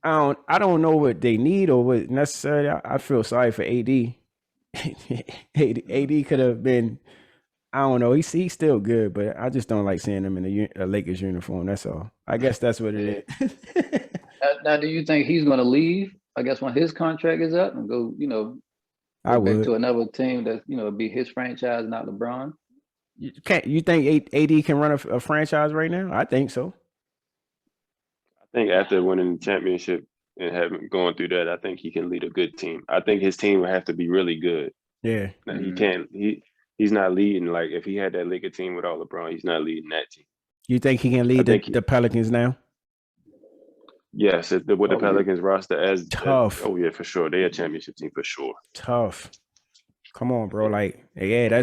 I don't know what they need or what necessarily. I feel sorry for AD. AD could have been. I don't know. He's still good, but I just don't like seeing him in a Lakers uniform. That's all. I guess that's what it is. Now, do you think he's going to leave? I guess when his contract is up and go, go back to another team that be his franchise, not LeBron. You think AD can run a franchise right now? I think so. I think after winning the championship and having gone through that, I think he can lead a good team. I think his team would have to be really good. Yeah. Now, he can't. He's not leading. Like if he had that Laker team without LeBron, he's not leading that team. You think he can lead the Pelicans now? Yes, with the Pelicans roster as tough. Oh yeah, for sure. They're a championship team for sure. Tough. Come on, bro. Like, yeah,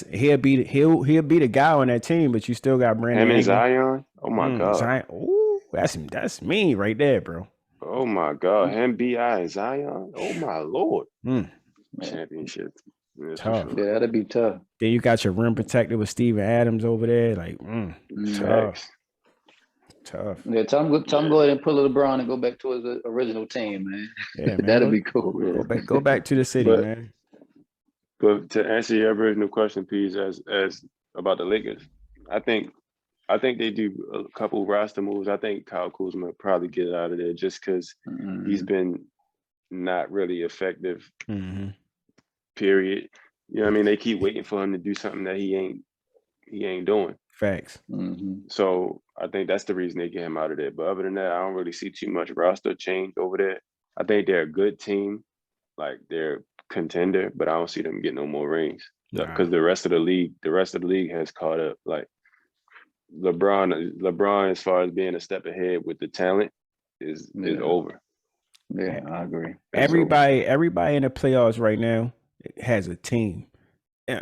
he'll be the guy on that team, but you still got Brandon. Him and Zion. Oh my God. Zion. Ooh, that's mean right there, bro. Oh my God. Him, BI, and Zion. Oh my Lord. Championship. Yeah, tough. Sure. Yeah, that'd be tough. Then you got your rim protector with Steven Adams over there. Like, tough. Yeah, tell him go ahead and pull LeBron and go back to his original team, man. Yeah, man. That'd be cool. Yeah. Go back to the city, man. But to answer your original question, Pease, as about the Lakers, I think they do a couple roster moves. I think Kyle Kuzma will probably get out of there just because he's been not really effective. Period. You know what I mean? They keep waiting for him to do something that he ain't doing. Facts. So I think that's the reason they get him out of there. But other than that, I don't really see too much roster change over there. I think they're a good team, like they're contender, but I don't see them getting no more rings because the rest of the league has caught up. Like LeBron, as far as being a step ahead with the talent, is over. Yeah, I agree. Everybody in the playoffs right now has a team.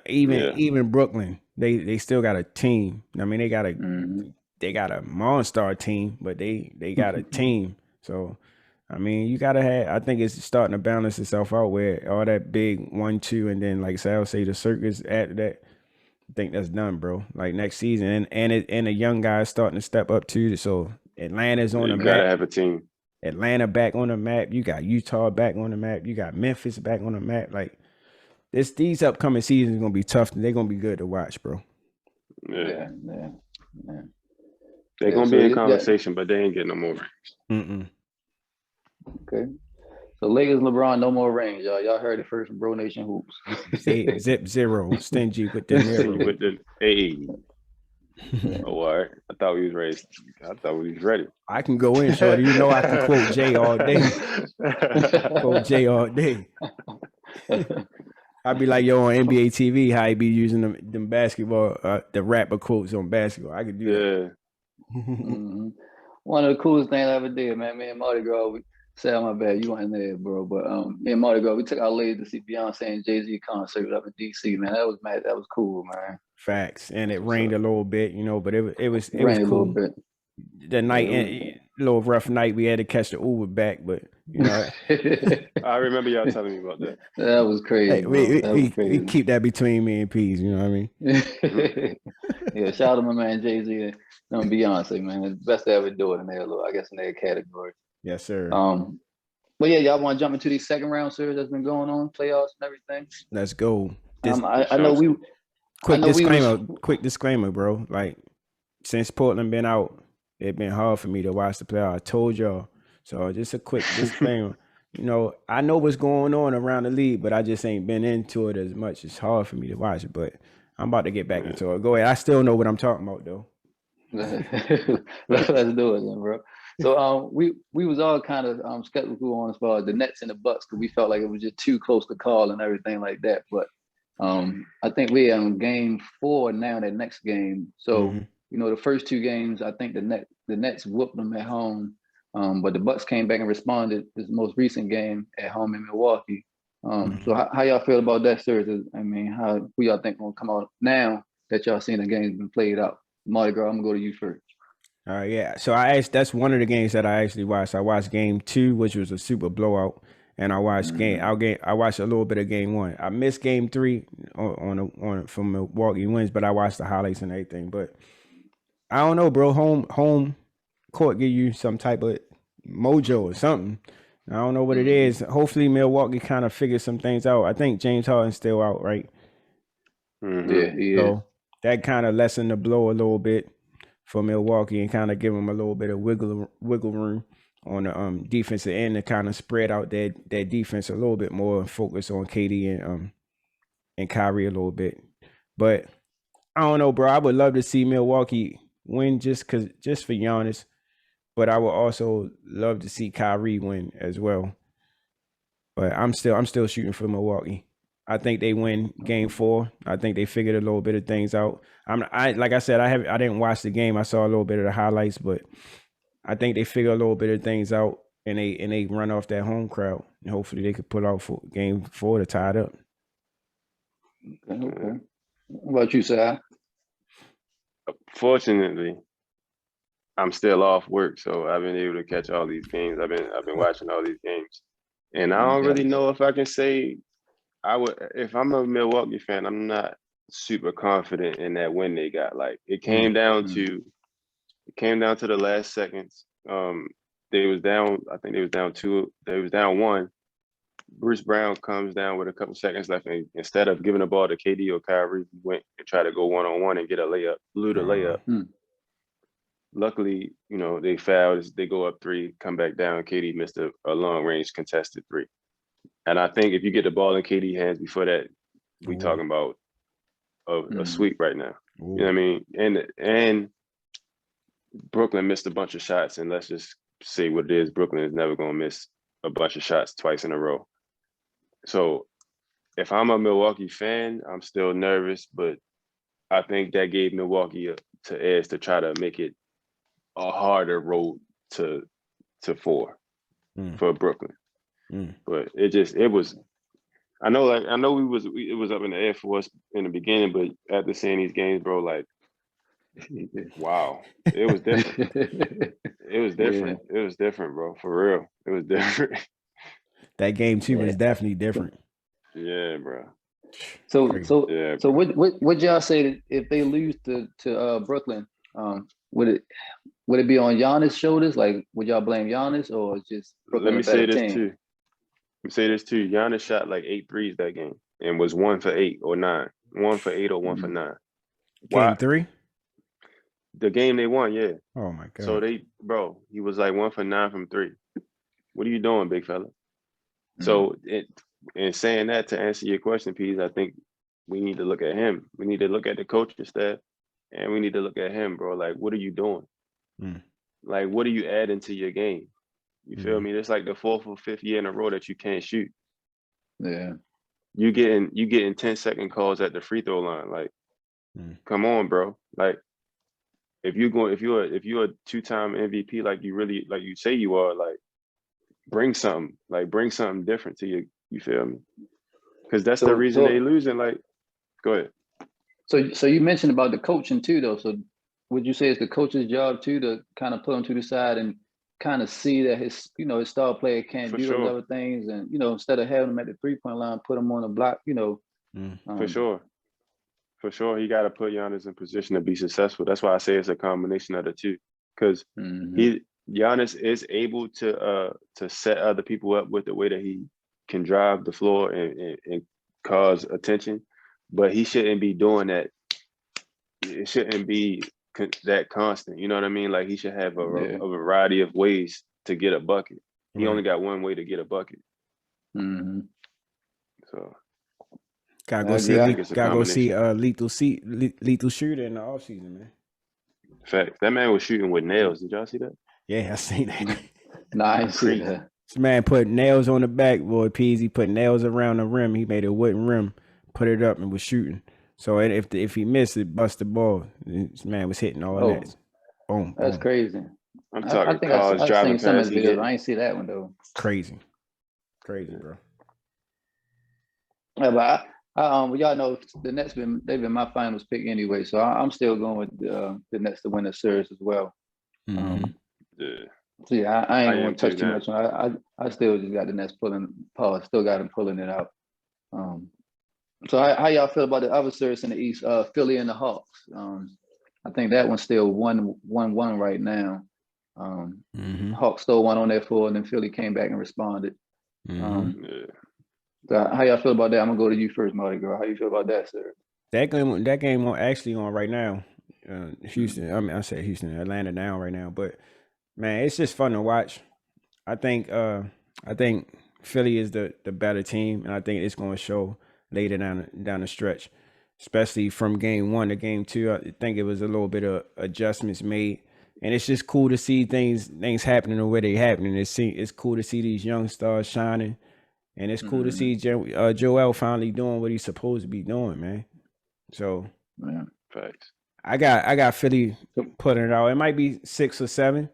Even Brooklyn, they still got a team. I mean, they got a Monster team, but they got a team. So, I mean, you gotta have. I think it's starting to balance itself out where all that big 1-2, and then like Sal say, the circus after that. I think that's done, bro. Like next season, and the young guys starting to step up too. So Atlanta's on the map. You gotta have a team. Atlanta back on the map. You got Utah back on the map. You got Memphis back on the map. Like these upcoming seasons are gonna be tough. They're gonna be good to watch, bro. Yeah. They're gonna be in conversation, but they ain't getting no more rings. Okay. So Lakers, LeBron, no more rings, y'all. Y'all heard it first from Bro Nation Hoops. Zip zero, stingy with the zero. With the Oh, all right. I thought we was ready. I can go in, shorty. You know I can quote Jay all day. Quote Jay all day. I'd be like, yo, on NBA TV, how he be using them basketball, the rapper quotes on basketball. I could do that. One of the coolest things I ever did, man. Me and Mardi Gras, Sal, my bad, you weren't there, bro. But me and Mardi Gras, we took our ladies to see Beyonce and Jay-Z concert up in DC, man. That was cool, man. Facts. And it rained a little bit, but it was cool. A little bit. The night, a little rough night. We had to catch the Uber back, but I remember y'all telling me about that. That was crazy. Hey, we keep that between me and Pease. You know what I mean? Yeah, shout out to my man Jay-Z and Beyonce, man. It's best to ever do it in their category. Yes, sir. But yeah, y'all want to jump into these second round series that's been going on, playoffs and everything? Let's go. I know we. Quick disclaimer, bro. Like since Portland been out, it's been hard for me to watch the playoffs. I told y'all. So just a quick disclaimer. I know what's going on around the league, but I just ain't been into it as much. It's hard for me to watch it, but I'm about to get back into it. Go ahead. I still know what I'm talking about, though. Let's do it then, bro. So we was all kind of skeptical on as far as the Nets and the Bucks because we felt like it was just too close to call and everything like that. But I think we on game 4 now, that next game. So the first 2 games, I think the Nets whooped them at home. But the Bucks came back and responded this most recent game at home in Milwaukee. So how y'all feel about that series? I mean, who y'all think gonna come out now that y'all seen the game's been played out? Marty girl, I'm gonna go to you first. Yeah. So that's one of the games that I actually watched. I watched game 2, which was a super blowout, and I watched I watched a little bit of game 1. I missed game 3 on from Milwaukee wins, but I watched the highlights and everything. But I don't know, bro. Home court give you some type of mojo or something. I don't know what it is. Hopefully Milwaukee kind of figures some things out. I think James Harden's still out, right? Yeah. So that kind of lessened the blow a little bit for Milwaukee and kind of give them a little bit of wiggle room on the defensive end to kind of spread out their defense a little bit more and focus on KD and Kyrie a little bit. But I don't know, bro. I would love to see Milwaukee win just for Giannis. But I would also love to see Kyrie win as well. But I'm still shooting for Milwaukee. I think they win game 4. I think they figured a little bit of things out. Like I said, I didn't watch the game. I saw a little bit of the highlights, but I think they figure a little bit of things out and they run off that home crowd. And hopefully they could pull out for game 4 to tie it up. Okay. What about you, Sai? Fortunately, I'm still off work, so I've been able to catch all these games. I've been watching all these games, and I don't really know if I can say I would. If I'm a Milwaukee fan, I'm not super confident in that win they got. Like it came down to the last seconds. They was down. I think they was down 2. They was down 1. Bruce Brown comes down with a couple seconds left, and instead of giving the ball to KD or Kyrie, he went and tried to go 1-on-1 and get a layup, blew the layup. Luckily, they fouled. They go up 3, come back down. KD missed a long range contested 3. And I think if you get the ball in KD hands before that, we talking about a sweep right now. You know what I mean? And Brooklyn missed a bunch of shots, and let's just say what it is. Brooklyn is never going to miss a bunch of shots twice in a row. So if I'm a Milwaukee fan, I'm still nervous, but I think that gave Milwaukee to edge to try to make it a harder road to 4 for Brooklyn. But it was. I know it was up in the air for us in the beginning, but after seeing these games, bro, like, wow, it was different. It was different. Yeah. It was different, bro. For real, it was different. That game 2 was definitely different. Yeah, bro. So what y'all say that if they lose to Brooklyn, would it be on Giannis' shoulders? Like, would y'all blame Giannis or just Brooklyn? Let me say this too. Giannis shot like 8 threes that game and was 1 for 8 or 9. 1 for 8 or 1 for 9. Game 3? The game they won, yeah. Oh my God. So he was like 1 for 9 from 3. What are you doing, big fella? So in saying that, to answer your question, Pease, I think we need to look at him. We need to look at the coaching staff, and we need to look at him, bro. Like, what are you doing? Like, what are you adding to your game? You feel me? It's like the 4th or 5th year in a row that you can't shoot. Yeah. You getting 10-second calls at the free throw line. Like, come on, bro. Like, if you're a 2-time MVP, like you say you are, like, bring something different to you. You feel me? Because that's the reason they losing. Like, go ahead. So you mentioned about the coaching too, though. So would you say it's the coach's job too to kind of put him to the side and kind of see that his star player can't do those other things, and instead of having him at the 3-point line, put him on the block. For sure, he got to put Giannis in position to be successful. That's why I say it's a combination of the two, because Giannis is able to set other people up with the way that he can drive the floor and cause attention, but he shouldn't be doing that. It shouldn't be that constant. You know what I mean? Like, he should have a variety of ways to get a bucket. He only got one way to get a bucket. So gotta go see Lethal Shooter in the offseason, man. Fact. That man was shooting with nails. Did y'all see that? Yeah, I seen that. Nah, I ain't see Crazy. that. This man put nails on the backboard, Peasy put nails around the rim. He made a wooden rim, put it up, and was shooting. So if he missed it, bust the ball. This man was hitting all Oh, that. Boom, that's boom. crazy. I'm I talking think cars I've driving seen some of past. the He videos. hit I it. ain't see that one though. Crazy, bro. Yeah, but well, y'all know the Nets they've been my finals pick anyway, so I'm still going with the Nets to win the series as well. Mhm. Yeah. So yeah, I ain't I going am to touch too, too man. much on. I still just got the Nets still got them pulling it out. So how y'all feel about the other series in the East? Philly and the Hawks. I think that one's still 1-1 right now. Mhm. Hawks stole one on their floor, and then Philly came back and responded. Mhm. Yeah. So how y'all feel about that? I'm gonna go to you first, Marty Girl. How you feel about that, sir? That game actually on right now. Houston. I mean, I said Houston, Atlanta now right now. But man, it's just fun to watch. I think Philly is the better team, and I think it's going to show later down the stretch, especially from game 1 to game 2. I think it was a little bit of adjustments made, and it's just cool to see things happening the way they happening. It's cool to see these young stars shining, and it's cool to see Joel finally doing what he's supposed to be doing, man. So Yeah. Facts. I got Philly putting it out. It might be 6 or 7.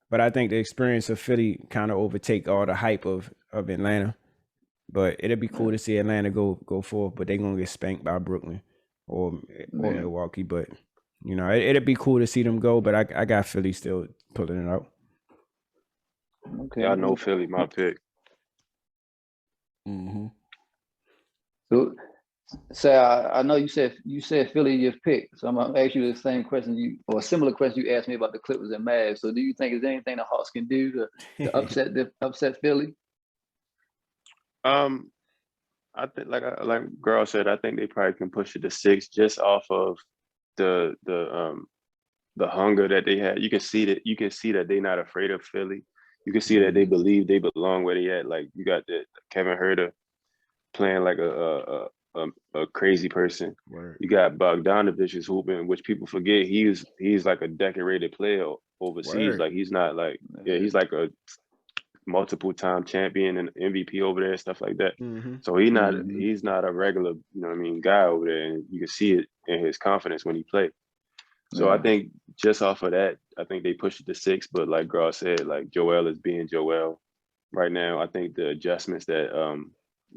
But I think the experience of Philly kind of overtake all the hype of Atlanta. But it'd be cool to see Atlanta go forward, but they're gonna get spanked by Brooklyn or Milwaukee. But you know, it'd be cool to see them go. But I got Philly still pulling it out. Okay. Y'all know Philly, my pick. Mm-hmm. So I know you said Philly your pick. So I'm gonna ask you the same question or a similar question you asked me about the Clippers and Mavs. So do you think there's anything the Hawks can do to upset Philly? I think like girl said, I think they probably can push it to 6 just off of the hunger that they had. You can see that they're not afraid of Philly. You can see that they believe they belong where they at. Like you got the Kevin Huerter playing like a crazy person. Word. You got Bogdanovich is hooping, which people forget he's like a decorated player overseas. Word. Like he's not like he's like a multiple time champion and MVP over there, stuff like that. Mm-hmm. So he's not a regular, guy over there, and you can see it in his confidence when he plays. So I think just off of that, I think they pushed it to 6. But like Graw said, like Joel is being Joel right now. I think the adjustments that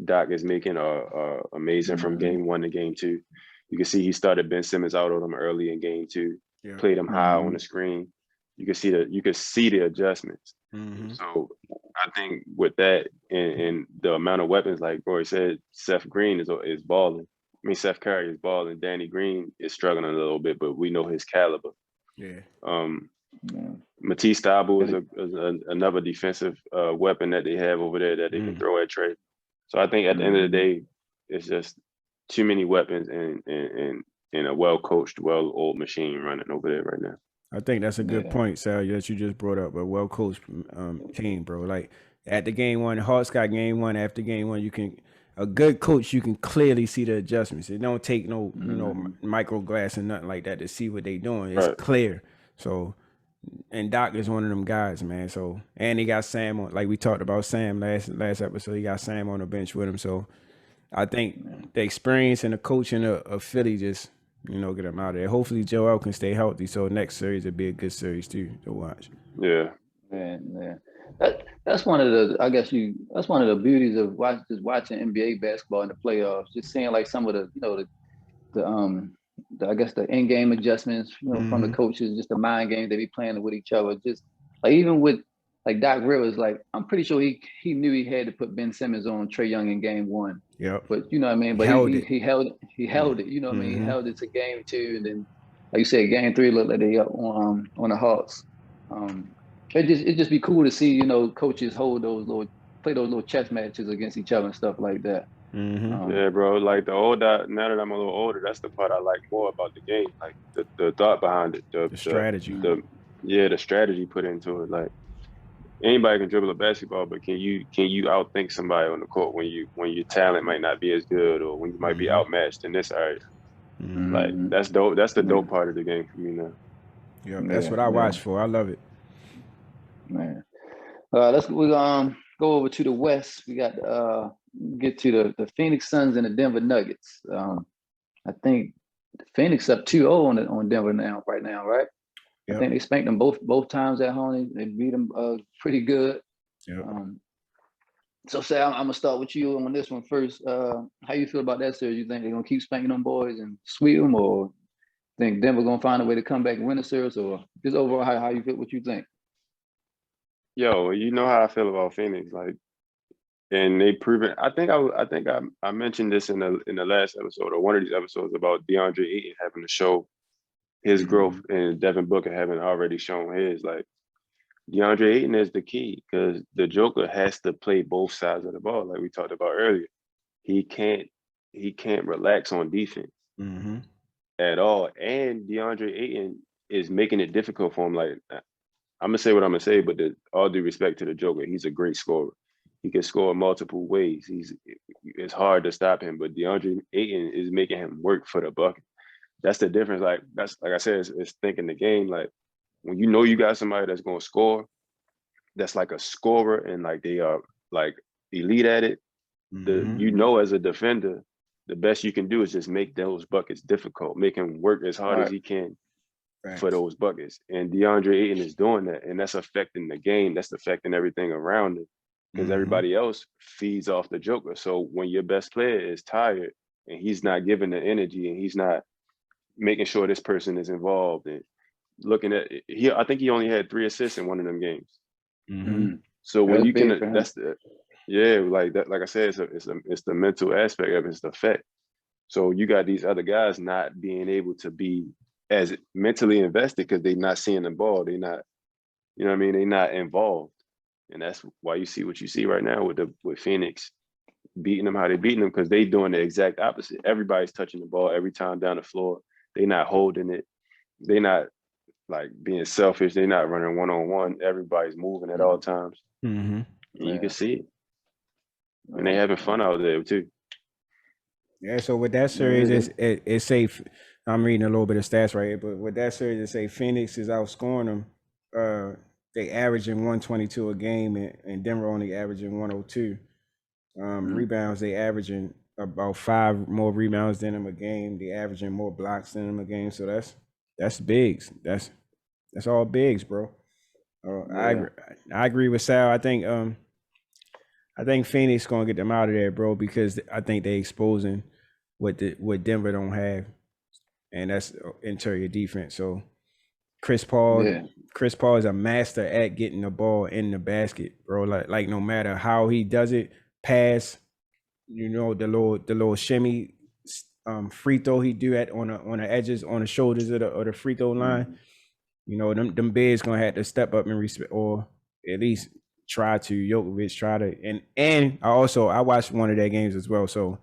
Doc is making are amazing from game 1 to game 2. You can see he started Ben Simmons out on him early in game 2, played him high on the screen. You can see the adjustments. Mm-hmm. So I think with that and the amount of weapons, like Roy said, Seth Green is balling. I mean, Seth Curry is balling. Danny Green is struggling a little bit, but we know his caliber. Yeah. Matisse Thybulle is another defensive weapon that they have over there that they can throw at Trey. So I think at the end of the day, it's just too many weapons and a well-coached, well-oiled machine running over there right now. I think that's a good point, Sal, that you just brought up. A well-coached team, bro. Like at the game 1, Hawks got game 1. After game 1, a good coach, you can clearly see the adjustments. It don't take no micro glass and nothing like that to see what they doing. It's clear. So, and Doc is one of them guys, man. So, and he got Sam on, like we talked about Sam last episode. He got Sam on the bench with him. So, I think the experience and the coaching of Philly just get him out of there. Hopefully, Joel can stay healthy. So next series will be a good series too to watch. Yeah. That's one of the that's one of the beauties of watching NBA basketball in the playoffs. Just seeing like some of the the in-game adjustments from the coaches, just the mind games they be playing with each other. Just like even with like Doc Rivers, like I'm pretty sure he knew he had to put Ben Simmons on Trae Young in game 1. Yeah. But you know what I mean. But he held it. You know what I mean. He held it to game 2, and then like you said, game 3 looked like they up on the Hawks. It just be cool to see coaches play those little chess matches against each other and stuff like that. Yeah, bro. Like now that I'm a little older, that's the part I like more about the game. Like the thought behind it, the strategy. The strategy put into it. Like anybody can dribble a basketball, but can you outthink somebody on the court when your talent might not be as good or when you might be outmatched in this area? Like that's dope. That's the dope part of the game for me now. Yeah, that's what I watch for. I love it. Man. We go over to the West. We got get to the Phoenix Suns and the Denver Nuggets. I think Phoenix up 2-0 on Denver right now, right? Yep. I think they spanked them both times at home. They beat them pretty good. Yep. So, Sal, I'm gonna start with you on this one first. How you feel about that series? You think they're gonna keep spanking them boys and sweep them, or think Denver gonna find a way to come back and win the series, or just overall how you feel? What you think? Yo, you know how I feel about Phoenix, like, and they proven. I think I mentioned this in the last episode or one of these episodes about DeAndre Ayton having to show his growth and Devin Booker having already shown his. Like, DeAndre Ayton is the key because the Joker has to play both sides of the ball, like we talked about earlier. He can't relax on defense at all. And DeAndre Ayton is making it difficult for him. Like, I'm gonna say what I'm gonna say, but all due respect to the Joker, he's a great scorer. He can score multiple ways. It's hard to stop him, but DeAndre Ayton is making him work for the bucket. That's the difference. Like I said, it's thinking the game. Like, when you know you got somebody that's gonna score, that's like a scorer and like they are like elite at it. You know, as a defender, the best you can do is just make those buckets difficult, make him work as hard as he can for those buckets. And DeAndre Ayton is doing that, and that's affecting the game. That's affecting everything around it because everybody else feeds off the Joker. So when your best player is tired and he's not giving the energy and he's not making sure this person is involved and looking at I think he only had 3 assists in one of them games. So when you can, like that. Like I said, it's the mental aspect of it. It's the fact. So you got these other guys not being able to be as mentally invested because they're not seeing the ball. They're not, you know what I mean? They're not involved, and that's why you see what you see right now with Phoenix beating them how they beating them, because they doing the exact opposite. Everybody's touching the ball every time down the floor. They're not holding it. They're not like being selfish. They're not running one-on-one. Everybody's moving at all times. And you can see it. And they having fun out there too. Yeah, so with that series, it's safe. I'm reading a little bit of stats right here, but with that series, it say Phoenix is outscoring them. They averaging 122 a game, and Denver only averaging 102. Rebounds, they averaging about 5 more rebounds than them a game. They averaging more blocks than them a game. So that's bigs. That's all bigs, bro. I agree with Sal. I think Phoenix gonna get them out of there, bro, because I think they exposing what Denver don't have, and that's interior defense. So Chris Paul is a master at getting the ball in the basket, bro. Like no matter how he does it, pass, you know, the little shimmy free throw he do on the edges, on the shoulders of the free throw line. You know, them bigs gonna have to step up and respect, or at least try to. Jokovic try to, and I watched one of their games as well, so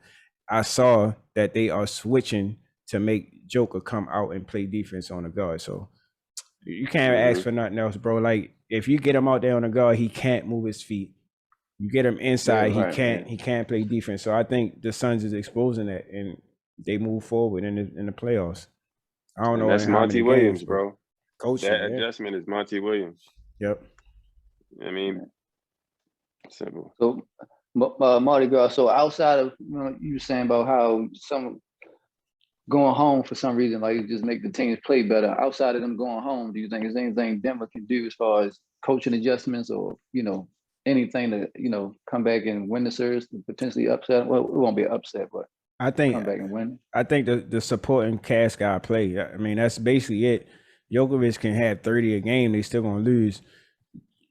I saw that they are switching to make Joker come out and play defense on the guard. So you can't ask for nothing else, bro. Like, if you get him out there on the guard, he can't move his feet. You get him inside, he can't play defense. So I think the Suns is exposing that, and they move forward in the playoffs. I don't know. That's Monty Williams, games, bro. Coaching, that adjustment is Monty Williams. Yep. I mean, simple. So, Marty Girl, so outside of, you know, you were saying about how some going home for some reason, like, just make the teams play better. Outside of them going home, do you think there's anything Denver can do as far as coaching adjustments, or, you know, anything to, you know, come back and win the series and potentially upset? Well, it won't be an upset, but I think come back and win. I think the supporting cast got to play. I mean, that's basically it. Jokovic can have 30 a game, they still gonna lose.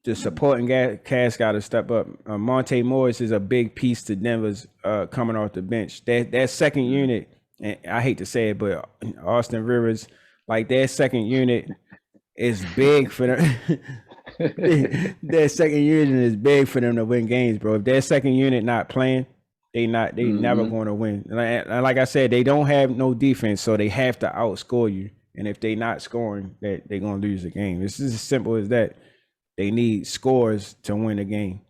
The supporting cast got to step up. Monte Morris is a big piece to Denver's coming off the bench. That second unit, and I hate to say it, but Austin Rivers, like, their second unit is big for them. Their second unit is big for them to win games, bro. If their second unit not playing, they never going to win. Like I said, they don't have no defense, so they have to outscore you. And if they not scoring, they're going to lose the game. It's just as simple as that. They need scores to win the game,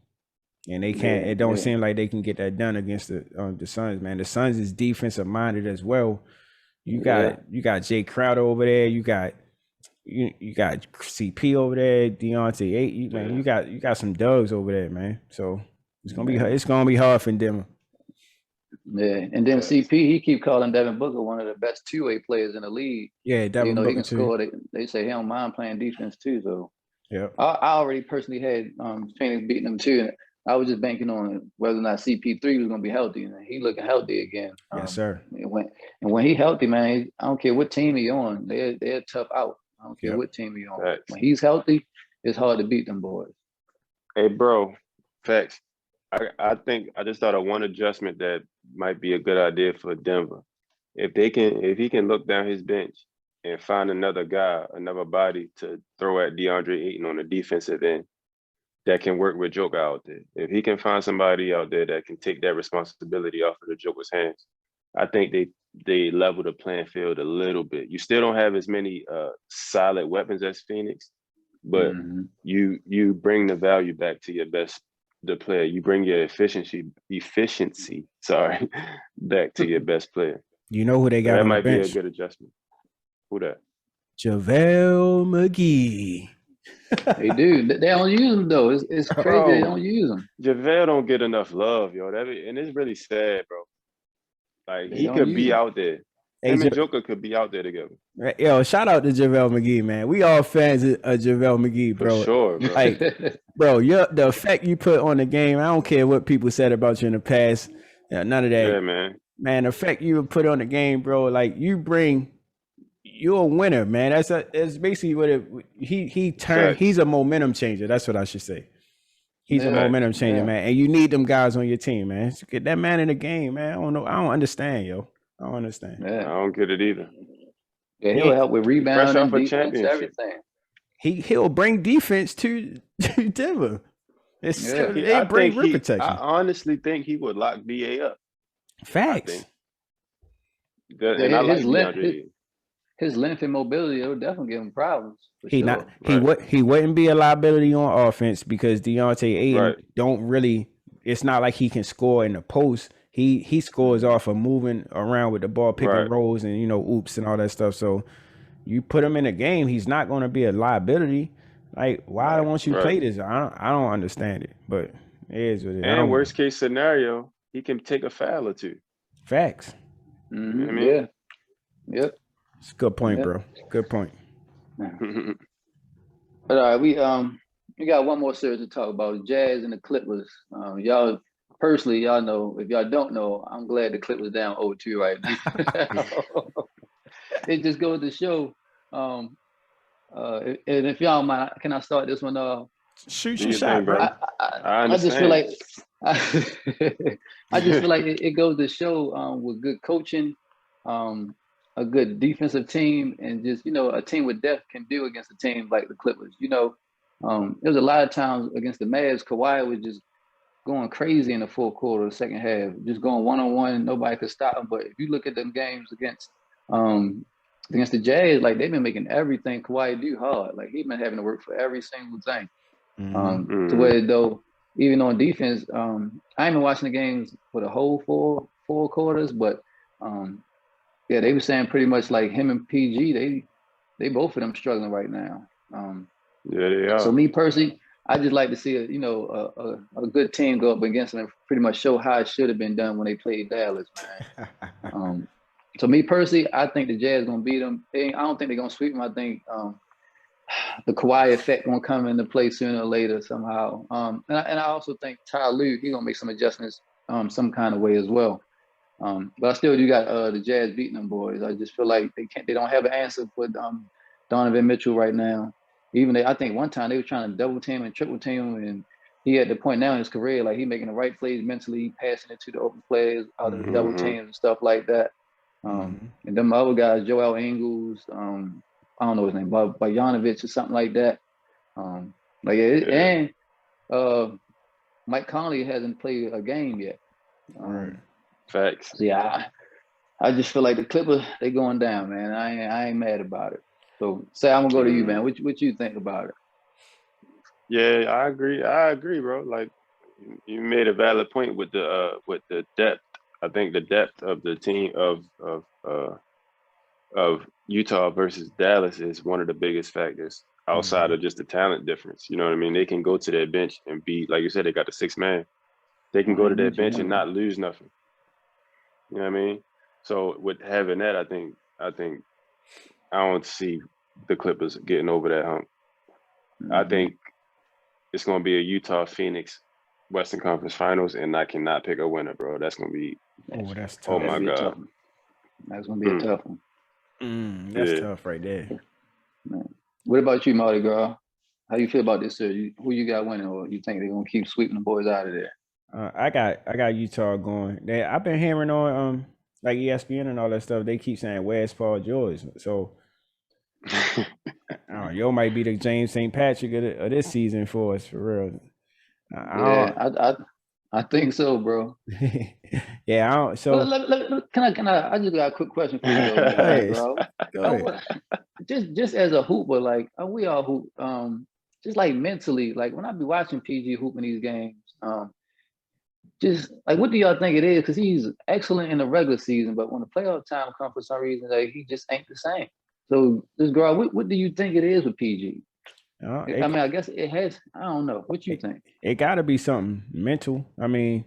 and they can't. It don't seem like they can get that done against the Suns, man. The Suns is defensive minded as well. You got Jay Crowder over there. You got you got CP over there, Deontay 8. Man, you got some dogs over there, man. So it's gonna be hard for Denver. Yeah, and then CP, he keep calling Devin Booker one of the best two-way players in the league. Yeah, Devin Booker he can too. score. They say he don't mind playing defense too. So yeah, I already personally had Phoenix beating them too. And I was just banking on whether or not CP3 was gonna be healthy, and he looking healthy again. Yes, sir. And when he healthy, man, I don't care what team he on. They're tough out. I don't care what team he on. Facts. When he's healthy, it's hard to beat them boys. Hey, bro, facts. I think I just thought of one adjustment that might be a good idea for Denver. If he can look down his bench and find another guy, another body to throw at DeAndre Ayton on the defensive end that can work with Joker out there. If he can find somebody out there that can take that responsibility off of the Joker's hands, I think they level the playing field a little bit. You still don't have as many solid weapons as Phoenix, but you bring the value back to your best the player. You bring your efficiency, back to your best player. You know who they got that on might the bench? be a good adjustment. Who that? JaVale McGee. They do. They don't use him though. It's crazy. They don't use him. JaVale don't get enough love, yo. And it's really sad, bro. Like he could be out there. Him and Joker could be out there together. Yo, shout out to JaVale McGee, man. We all fans of JaVale McGee, bro. For sure, bro. Like, bro, the effect you put on the game, I don't care what people said about you in the past. Yeah, none of that. Yeah, man. Man, the effect you put on the game, bro, like you're a winner, man. That's basically what he turned. He's a momentum changer. That's what I should say. He's a momentum changer, man. And you need them guys on your team, man. Get that man in the game, man. I don't know. I don't understand, yo. I don't understand. Yeah. I don't get it either. Yeah, he'll help with rebounding, defense, everything. He'll bring defense to Denver. They bring rim protection. I honestly think he would lock BA up. Facts. His length and mobility, it'll definitely give him problems. He wouldn't be a liability on offense because Deontay Ayton don't really. It's not like he can score in the post. He scores off of moving around with the ball, picking rolls, and oops and all that stuff. So you put him in a game, he's not going to be a liability. Like, why won't you play this? I don't understand it, but it is what it is. And worst case scenario, he can take a foul or two. Facts. Mm-hmm. You know what I mean? Yeah. Yep. It's a good point, bro. Good point. But all right, we got one more series to talk about: Jazz and the Clippers. Y'all know. If y'all don't know, I'm glad the Clippers down 0-2 right now. It just goes to show. And if y'all mind, can I start this one off? Shoot your shot, bro. I just feel like it goes to show with good coaching, a good defensive team, and just a team with depth can do against a team like the Clippers. There was a lot of times against the Mavs, Kawhi was just going crazy in the fourth quarter, the second half, just going one-on-one. Nobody could stop him. But if you look at them games against the Jazz, like they've been making everything Kawhi do hard. Like he's been having to work for every single thing. To where though, even on defense, I ain't been watching the games for the whole four quarters, but they were saying pretty much like him and PG, they both of them struggling right now. Yeah, they are. So me personally, I just like to see a good team go up against them and pretty much show how it should have been done when they played Dallas, man. So me personally, I think the Jazz gonna beat them. I don't think they're gonna sweep them. I think the Kawhi effect gonna come into play sooner or later somehow. And I also think Ty Lue, he gonna make some adjustments some kind of way as well. But I still do got the Jazz beating them boys. I just feel like they don't have an answer for Donovan Mitchell right now. I think one time they were trying to double team and triple team, and he at the point now in his career, like he making the right plays mentally, passing it to the open players, other double teams and stuff like that. And them other guys, Joel Ingles, I don't know his name, but Bogdanovic or something like that. And Mike Conley hasn't played a game yet. Facts. So I just feel like the Clippers, they going down, man. I ain't mad about it. So, Say, I'm gonna go to you, man. What you think about it? Yeah, I agree, bro. Like you made a valid point with the depth. I think the depth of the team of of Utah versus Dallas is one of the biggest factors outside of just the talent difference. You know what I mean? They can go to their bench and be, like you said, they got the 6 man. They can go to their bench and not lose nothing. You know what I mean? So with having that, I think I don't see the Clippers getting over that hump. I think it's going to be a Utah Phoenix Western Conference Finals, and I cannot pick a winner, bro. That's going to be. Oh, that's tough. Oh my God. That's going to be a tough one. That's tough right there. What about you, Mardi Gras? How you feel about this series? Who you got winning, or you think they're gonna keep sweeping the boys out of there? I got Utah going. I've been hearing on like ESPN and all that stuff. They keep saying where's Paul George. So yo might be the James St. Patrick of this season for us, for real. I think so, bro. Yeah, I don't. So can I? I just got a quick question for you, bro. Go ahead. Just as a hooper, like we all hoop. Just like mentally, like when I be watching PG hooping these games, just like what do y'all think it is? Because he's excellent in the regular season, but when the playoff time comes, for some reason, like he just ain't the same. So this girl, what do you think it is with PG? I mean, I guess it has. I don't know. What you think? It got to be something mental. I mean,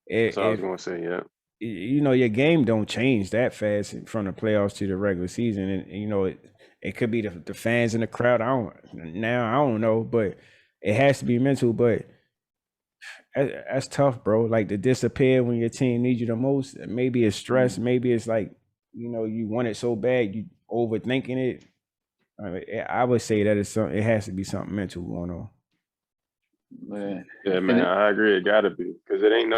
that's what I was gonna say. Yeah. You know, your game don't change that fast from the playoffs to the regular season, and you know it could be the fans in the crowd. I don't know, but it has to be mental. But that's tough, bro. Like to disappear when your team needs you the most. Maybe it's stress. Maybe it's like, you know, you want it so bad, you overthinking it. I would say that it has to be something mental going on. Man. Yeah, man, I agree. It gotta be, because it ain't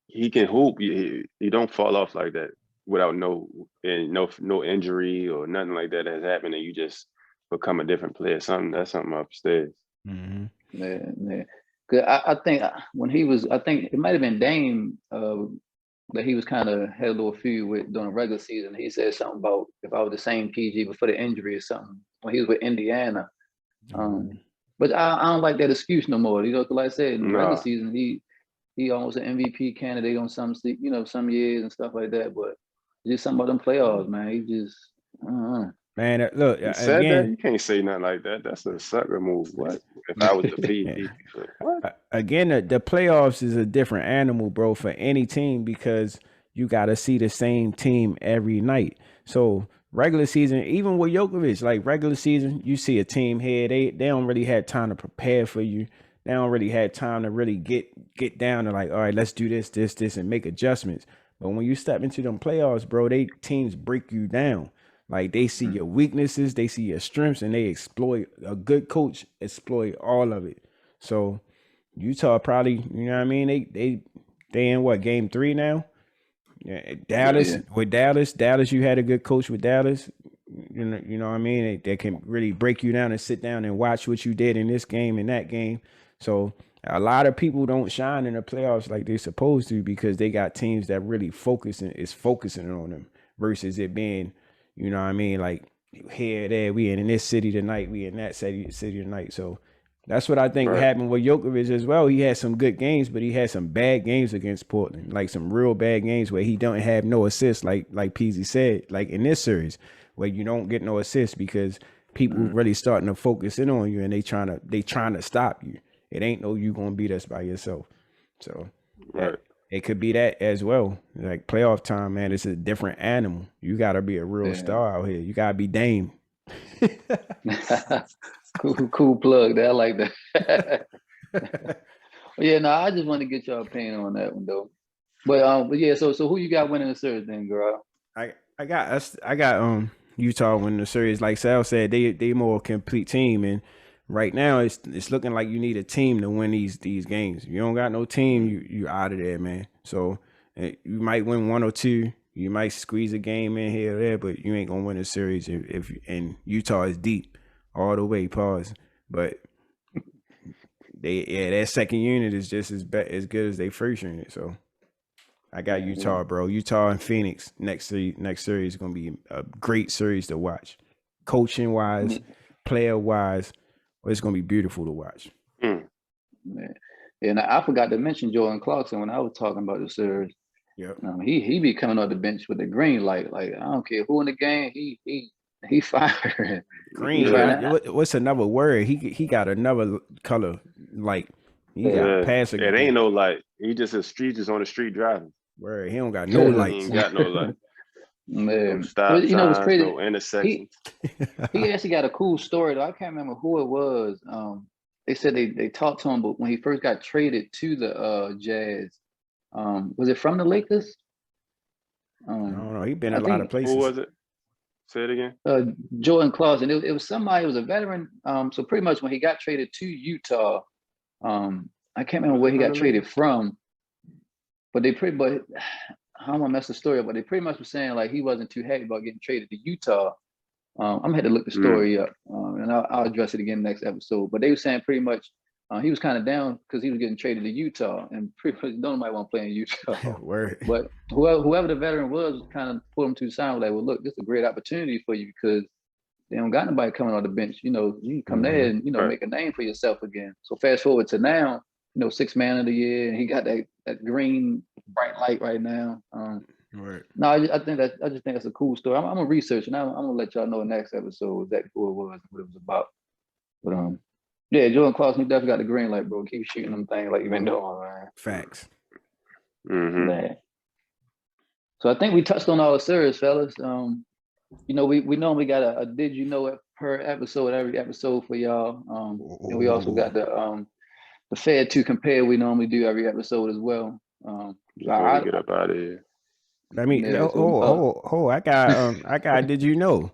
he can hoop. He don't fall off like that without no injury or nothing like that has happened, and you just become a different player. That's something upstairs. Mm-hmm. Yeah. Cause I think when he was, I think it might have been Dame that he was kind of had a little feud with during the regular season. He said something about if I was the same PG before the injury or something when he was with Indiana. But I don't like that excuse no more. You know, like I said, in the regular season, he almost an MVP candidate on some years and stuff like that. But just something about them playoffs, man. He just, Man, look, you said that? You can't say nothing like that. That's a sucker move. What? If I was the PG, what? Again, the playoffs is a different animal, bro, for any team, because you got to see the same team every night. So regular season, even with Jokic, like regular season, you see a team here, they don't really have time to prepare for you. They don't really have time to really get down to like, all right, let's do this, and make adjustments. But when you step into them playoffs, bro, teams break you down. Like they see your weaknesses, they see your strengths, and they exploit. A good coach exploit all of it. So Utah probably, you know what I mean? They in what, game 3 now? Yeah, Dallas. With Dallas, you had a good coach with Dallas. You know what I mean? They can really break you down and sit down and watch what you did in this game and that game. So a lot of people don't shine in the playoffs like they're supposed to, because they got teams that really focusing on them versus it being, you know what I mean, like here, there, we in this city tonight, we in that city tonight. So that's what I think happened with Jokic as well. He had some good games, but he had some bad games against Portland, like some real bad games where he don't have no assists, like Peasy said, like in this series, where you don't get no assists because people really starting to focus in on you and they trying to stop you. It ain't no you gonna beat us by yourself. So it could be that as well. Like playoff time, man, it's a different animal. You gotta be a real star out here. You gotta be Dame. Cool plug there. I like that. Yeah, no, I just want to get your opinion on that one though. But yeah, so who you got winning the series then, girl? I got Utah winning the series. Like Sal said, they more complete team, and right now it's looking like you need a team to win these games. You don't got no team, you out of there, man. So you might win 1 or 2. You might squeeze a game in here or there, but you ain't gonna win a series if and Utah is deep all the way. Pause. But their second unit is just as good as their first unit. So I got Utah, bro. Utah and Phoenix next series is gonna be a great series to watch, coaching wise, player wise. It's gonna be beautiful to watch. Man. And I forgot to mention Jordan Clarkson when I was talking about the series. Yep. He be coming off the bench with the green light. Like I don't care who in the game, he firing. Green. Yeah. What's another word? He got another color. Like he got Yeah, passing. it ain't no light. He just on the street driving. Word. He don't got no Yeah. He lights. ain't got no light. No Man, stop you know what's signs, crazy? no intersections. He actually got a cool story though. I can't remember who it was. They said they talked to him, but when he first got traded to the Jazz, was it from the Lakers? I don't know. He been I a lot think- of places. Who was it? Say it again. Jordan Clarkson. It was somebody. It was a veteran. So pretty much when he got traded to Utah, I can't remember where he got traded from, but I don't want to mess the story up, but they pretty much were saying like he wasn't too happy about getting traded to Utah. I'm gonna have to look the story up, and I'll address it again next episode. But they were saying pretty much he was kind of down because he was getting traded to Utah, and pretty much nobody want to play in Utah. Word. But whoever the veteran was kind of pulled him to the side, like, well, look, this is a great opportunity for you because they don't got nobody coming on the bench. You know, you can come there and Right. make a name for yourself again. So fast forward to now, 6th man of the year, and he got that green bright light right now. Word. No, I just think that's a cool story. I'm gonna research and I'm gonna let y'all know next episode exactly who it was and what it was about. But yeah, Jordan Clarkson, he definitely got the green light, bro. Keep shooting them things like you've been doing, man. Facts. Mm-hmm. Man. So I think we touched on all the series, fellas. We normally got a did you know it per episode, every episode for y'all. And we also got the Fed to compare we normally do every episode as well. Before we get up out of here. I mean, Yeah, I got. Did you know?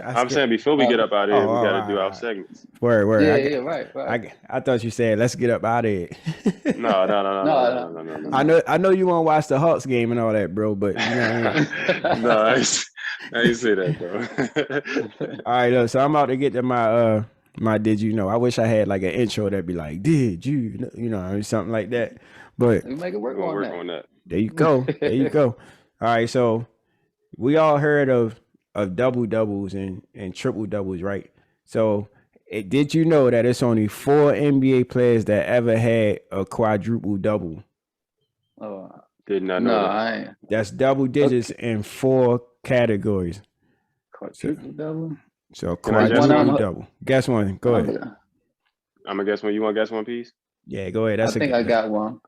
I'm saying before we get up out of here, we got to do our right. segments. Word. Yeah, right. I thought you said let's get up out of here. No. No. I know you want to watch the Hawks game and all that, bro. But you know what I mean? No, I ain't say that, bro. All right, look, so I'm about to get to my did you know? I wish I had like an intro that'd be like, did you know, or something like that. But We make it work We're gonna on work that. on that. there you go. There you go. All right, so we all heard of double doubles and triple doubles, right? So did you know that it's only 4 NBA players that ever had a quadruple double? Did not know No, that. I ain't. That's double digits in 4 categories. Quadruple double. So Can I guess quadruple one? double. Guess one. Go ahead. I'm gonna guess one. You want to guess one piece? Yeah, go ahead. I That's think I got one.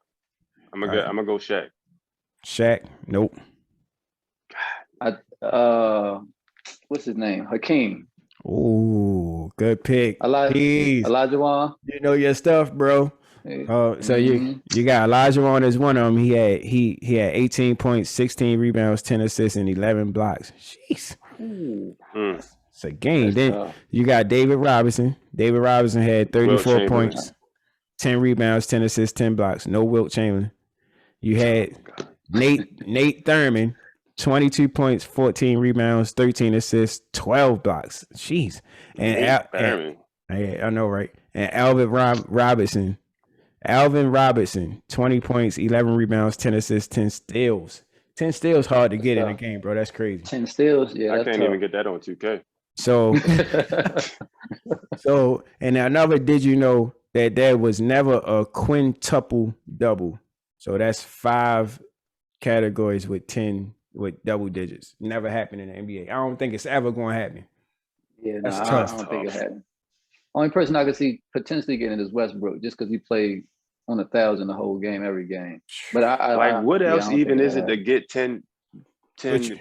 I'm gonna go Shaq. Shaq. Nope. What's his name? Hakeem. Ooh, good pick. Peace. Elijah Wan. You know your stuff, bro. So you got Elijah on as one of them. He had 18 points, 16 rebounds, 10 assists, and 11 blocks. Jeez. It's a game. That's Then tough. you got David Robinson. David Robinson had 34 Chamberlain. points, 10 rebounds, 10 assists, 10 blocks. No Wilt Chamberlain. You had Nate Thurman, 22 points, 14 rebounds, 13 assists, 12 blocks. Jeez. And I know, right? And Alvin Robertson, 20 points, 11 rebounds, 10 assists, 10 steals. 10 steals hard to get in a game, bro. That's crazy. 10 steals. Yeah, I that's can't even get that on 2K. So, and another, did you know that there was never a quintuple double? So that's 5 categories with double digits. Never happened in the NBA. I don't think it's ever going to happen. Yeah, That's I tough. don't think it happened. Only person I could see potentially getting it is Westbrook, just because he played on 1,000 the whole game, every game. But What I else don't even think is it to get 10 Which-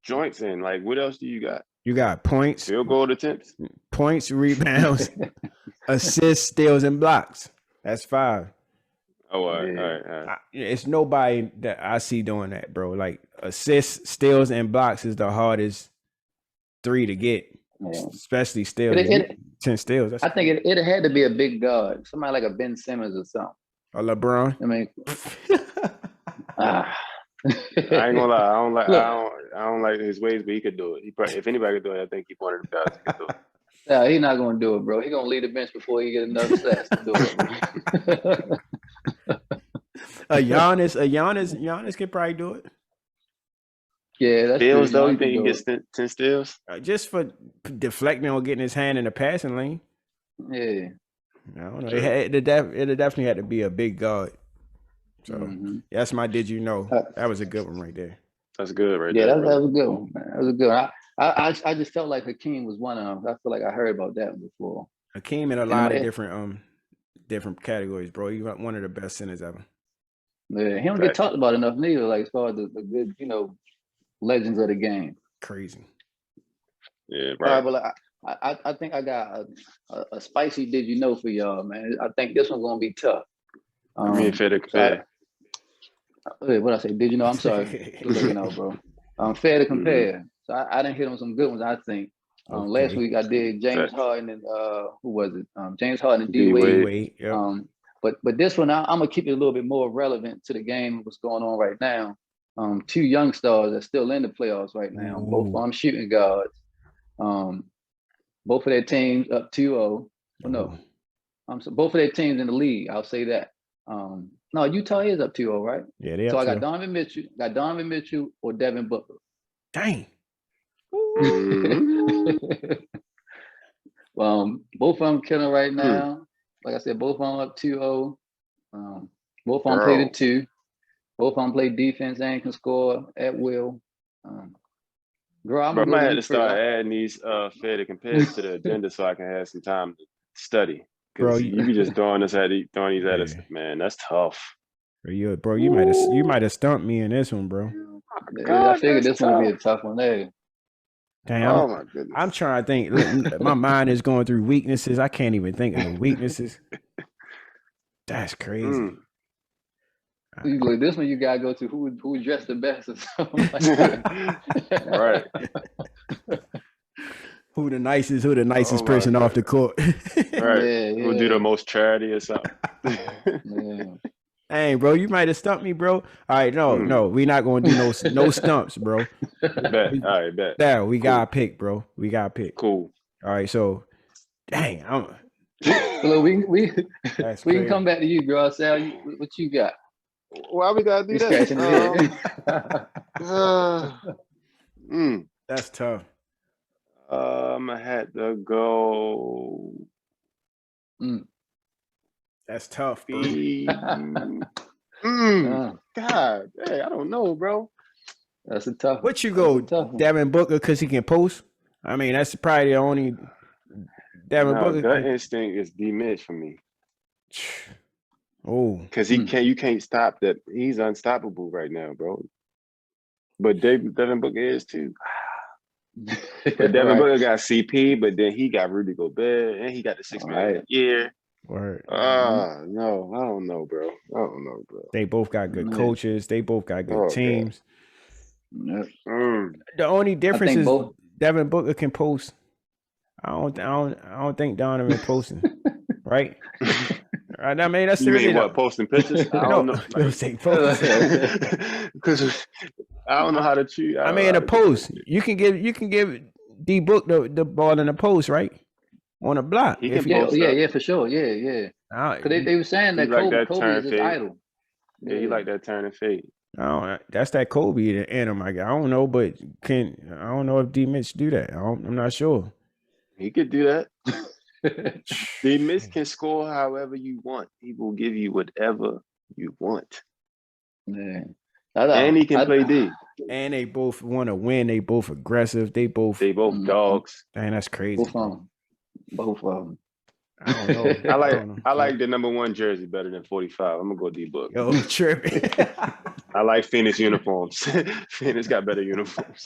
joints in? Like, what else do you got? You got points, Field goal attempts? rebounds, assists, steals, and blocks. That's 5. Oh, all right. It's nobody that I see doing that, bro. Like assists, steals, and blocks is the hardest 3 to get, especially steals. 10 steals. I think it had to be a big guard, somebody like a Ben Simmons or something. A LeBron. I mean, I ain't gonna lie. I don't like his ways, but he could do it. He probably, if anybody could do it, I think he's one of the guys that could do it. Yeah, he's not gonna do it, bro. He's gonna leave the bench before he get enough sets to do it. Giannis can probably do it. Yeah, that's Steals true. though, He you think he can gets 10 steals? Just for deflecting or getting his hand in the passing lane. do it. I don't know. Sure. It definitely had to be a big guard. So Mhm. that's my did you know. Uh, That was a good one right there. That's good right Yeah, there, that bro. was a good one, man. That was a good one. I just felt like Hakeem was one of them. I feel like I heard about that before. Hakeem in a And lot of it, different categories, bro. You got one of the best centers ever. yeah, he don't get Facts. talked about enough neither, like as far as the good, legends of the game. Crazy. Yeah, All right, right. well, I think I got a spicy did you know for y'all, man. I think this one's gonna be tough. I mean, fair to So compare. what I say? Did you know? I'm sorry, just looking out, bro. Fair to Mhm. compare. So I didn't hit on some good ones. I think last Okay. week I did James Facts. Harden and who was it? James Harden and D D Wade. Wade. Wait, yep. But this one I'm gonna keep it a little bit more relevant to the game. What's going on right now? Two young stars that's still in the playoffs right now. Both Ooh. of them shooting guards. Both of their teams up 2-0. Well, no, so both of their teams in the league. I'll say that. No, Utah is up 2-0, right? Yeah, they So up I got to Donovan Mitchell or Devin Booker. dang. Mhm. Both of them killing right Mm. now. Like I said, both of them up 2-0. Both of them play the Girl. two. Both of them play defense and can score at will. Girl, I'm Bro, I gonna might go have to to you start first. adding these fair to compares to the agenda so I can have some time to study. Bro, Because you be just throwing these at us, Yeah. man. That's tough. Bro, you might have stumped me in this one, bro. I figured this one would be a tough one there. Dang, Oh my goodness. I'm trying to think. Look, my mind is going through weaknesses. I can't even think of the weaknesses. That's crazy. Mm. Look, this one you gotta go to who dressed the best or something like that. Right. Who the nicest Oh my person off the God. court. Right. Who do the most charity or something? Yeah. Dang, bro, you might have stumped me, bro. All right, no, we not gonna do no stumps, bro. Bet. All right, bet. Yeah, we Cool. gotta pick, bro. We gotta pick. Cool. All right, so dang, So we that's we crazy. can come back to you, girl. Sal, what you got? Why we gotta do You that? scratching his head. That's tough. I had to go. That's tough, bro. God, hey, I don't know, bro. That's a tough one. What you go, Devin Booker, because he can post? I mean, that's probably the only Devin Booker. Gut instinct is D Mitch for me. Oh, because you can't stop that. He's unstoppable right now, bro. But Devin Booker is too. But Devin Booker got CP, but then he got Rudy Gobert, and he got the 6 man year. Word. No, I don't know, bro. They both got good coaches. They both got good teams. The only difference is Devin Booker can post. I don't think Donovan posting, right? I mean, that's you really mean what, posting pictures? I don't know. Because I don't know how to choose. I mean, a post. You can give D Book the ball in the post, right? On a block. He can post yeah, for sure. Yeah. Because they were saying that Kobe is his idol. Yeah, he like that turn and fade. That's that Kobe in him. I don't know, but I don't know if D Mitch do that. I'm not sure. He could do that. D Mitch can score however you want. He will give you whatever you want. Yeah. And he can play D. And they both want to win. They both aggressive. They both dogs. Dang, that's crazy. Both of them. I don't know. I like the #1 jersey better than 45. I'm gonna go D Book. Yo, tripping. I like Phoenix uniforms. Phoenix got better uniforms.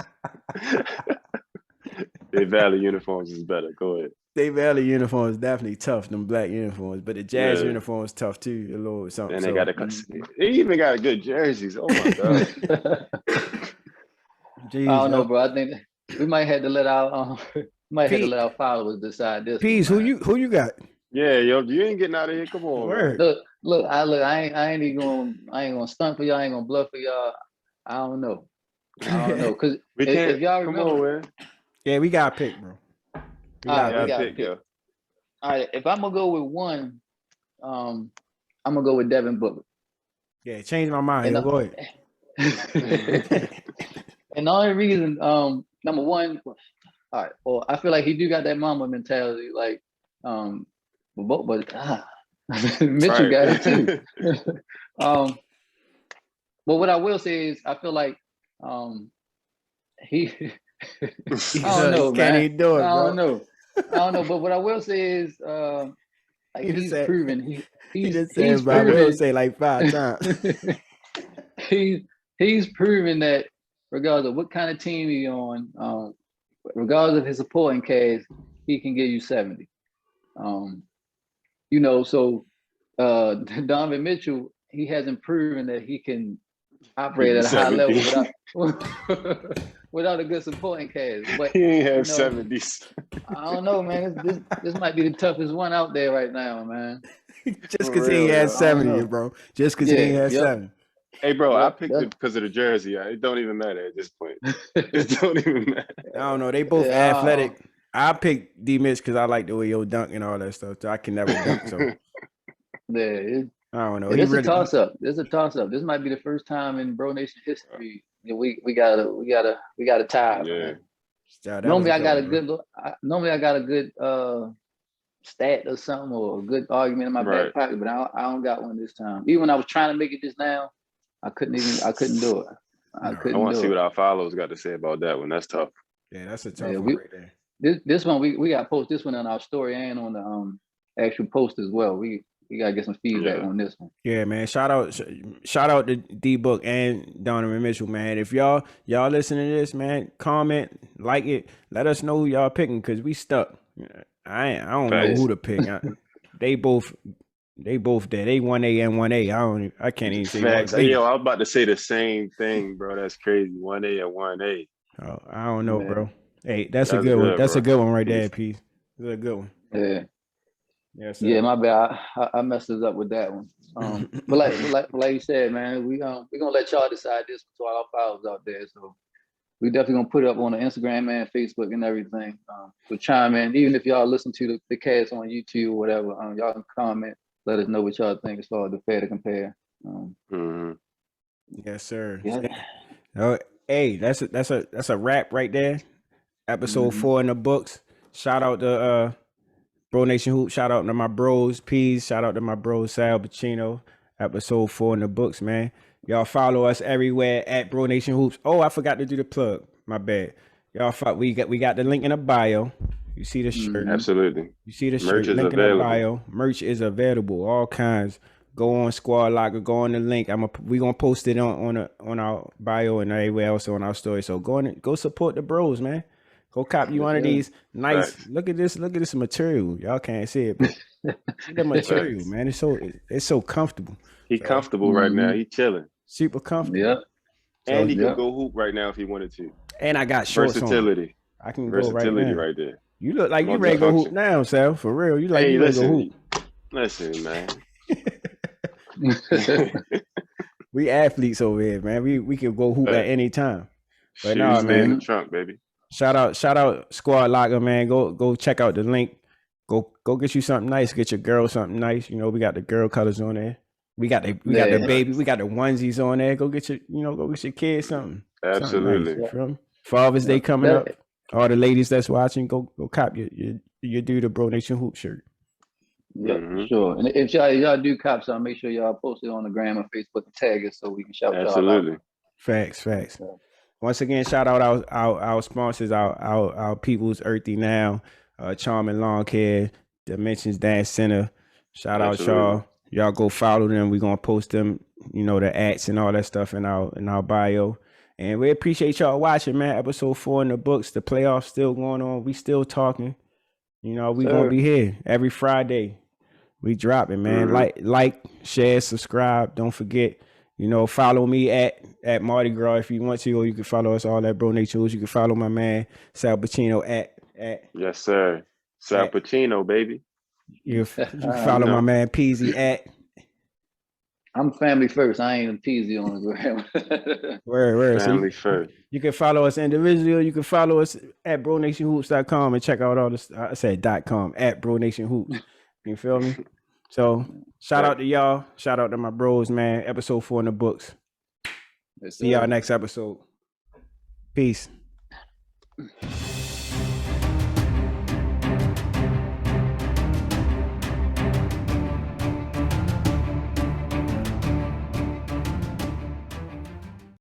Their Valley uniforms is better. Go ahead. They Valley uniforms definitely tough. Them black uniforms, but the Jazz uniforms tough too. A little something. And they even got good jerseys. Oh my god. Jeez, I don't know, bro. I think we might have to let our followers decide this. Peace, who you got? Yeah, yo, you ain't getting out of here. Come on. Look, I ain't gonna stunt for y'all. I ain't gonna bluff for y'all. I don't know. Because if y'all remember, yeah, we got to pick, bro. We got to pick. All right, if I'm gonna go with one, I'm gonna go with Devin Booker. Yeah, change my mind. Go ahead. And the only reason, number one, all right. Well, I feel like he do got that mama mentality, like, but Mitchell got it too. Well, what I will say is, I feel like he. I don't know, Can't man. even do it, I bro. don't know. I don't know, but what I will say is, like He just he's said- proven He just he's said, but I will proven say like 5 times. he's proven that regardless of what kind of team he's on, regardless of his supporting cast, he can give you 70. You know, so Donovan Mitchell, he hasn't proven that he can operate at a high level 70. without a good supporting cast. But He ain't have you know, 70s. I don't know, man. This might be the toughest one out there right now, man. Just For because he ain't real, had yo. 70, know. bro. Just because he ain't had Yep. 70. Hey, bro, I Yep, picked it because of the jersey. It don't even matter at this point. It don't even matter. I don't know. They both Yeah, athletic. I picked D Mitch because I like the way he'll dunk and all that stuff. So I can never dunk. So Yeah, I don't know. it's a toss up. There's a toss up. This might be the first time in Bro Nation history that we got a tie. Yeah. Man. that Normally was I got a bro. good. Normally I got a good stat or something or a good argument in my back pocket, but I don't got one this time. Even when I was trying to make it just now, I couldn't do it. I couldn't want to do see it. what our followers got to say about that one. That's tough. Yeah, that's a tough Yeah, one right there. This one we got to post this one on our story and on the actual post as well. We gotta get some feedback on this one. Yeah, man. Shout out to D Book and Donovan Mitchell, man. If y'all listen to this, man, comment, like it, let us know who y'all picking because we stuck. I don't know who to pick. They both there. They 1A and 1A. I can't even say Facts. one B. Yo, I was about to say the same thing, bro. That's crazy. 1A and 1A. Oh, I don't know, Yeah. bro. Hey, that's a That's good one. good, That's bro. a good one right there, P. That's a good one. Yeah. Yes, sir. Yeah, my bad. I messed us up with that one. But like you said, man, we gonna let y'all decide this to all our followers out there. So we definitely gonna put it up on the Instagram and Facebook and everything. So chime in, even if y'all listen to the cast on YouTube or whatever. Y'all can comment, let us know what y'all think as far as the fair to compare. Yes, sir. Yeah. Oh, hey, that's a wrap right there. Episode 4 in the books. Shout out to Bro Nation Hoop. Shout out to my bros, Peas. Shout out to my bros, Sal Pacino. Episode 4 in the books, man. Y'all follow us everywhere at Bro Nation Hoops. Oh, I forgot to do the plug. My bad. Y'all, we got the link in the bio. You see the shirt. Absolutely. You see the Merch shirt. is Link available. in the bio. Merch is available. All kinds. Go on Squad Locker. Go on the link. We gonna post it on our bio and everywhere else on our story. So go support the bros, man. Go cop you one of these nice. Facts. Look at this material. Y'all can't see it, but see the material, man. It's so comfortable. He comfortable right now. He chilling. Super comfortable. Yeah. And he could go hoop right now if he wanted to. And I got shorts Versatility. on. I can Versatility go right there. You look like you ready to go hoop now, Sal. For real. You like Hey, you ready to go hoop. Listen, man. We athletes over here, man. We can go hoop at any time. But Shoes man. in the trunk, baby. Shout out Squad Locker, man. Go check out the link. Go get you something nice. Get your girl something nice. You know, we got the girl colors on there. We got the baby. We got the onesies on there. Go get your kids something. Absolutely. Something nice, you feel me? Father's Day coming up. All the ladies that's watching, go cop your do the Bro Nation Hoop shirt. Yeah, sure. And if y'all do cop something, make sure y'all post it on the gram and Facebook and tag us so we can shout y'all out. Facts. Yeah. Once again, shout out our sponsors, our people's Earthy Now, Charming Lawn Care, Dimensions Dance Center. Shout out y'all. Y'all go follow them. We're gonna post them, the ads and all that stuff in our bio. And we appreciate y'all watching, man. Episode 4 in the books. The playoffs still going on. We still talking. We gonna be here every Friday. We dropping, man. Like, share, subscribe. Don't forget, follow me at Mardi Gras if you want to, or you can follow us all at Bro Nation Hoops. You can follow my man Sal Pacino at Yes, sir. Sal Pacino, baby. You follow my man Peasy at. I'm family first. I ain't Peasy on the gram. Where? Family first. You can follow us individually. You can follow us at bronationhoops.com and check out all this. I said .com at bronationhoops. You feel me? So shout out to y'all. Shout out to my bros, man. Episode 4 in the books. See y'all next episode. Peace.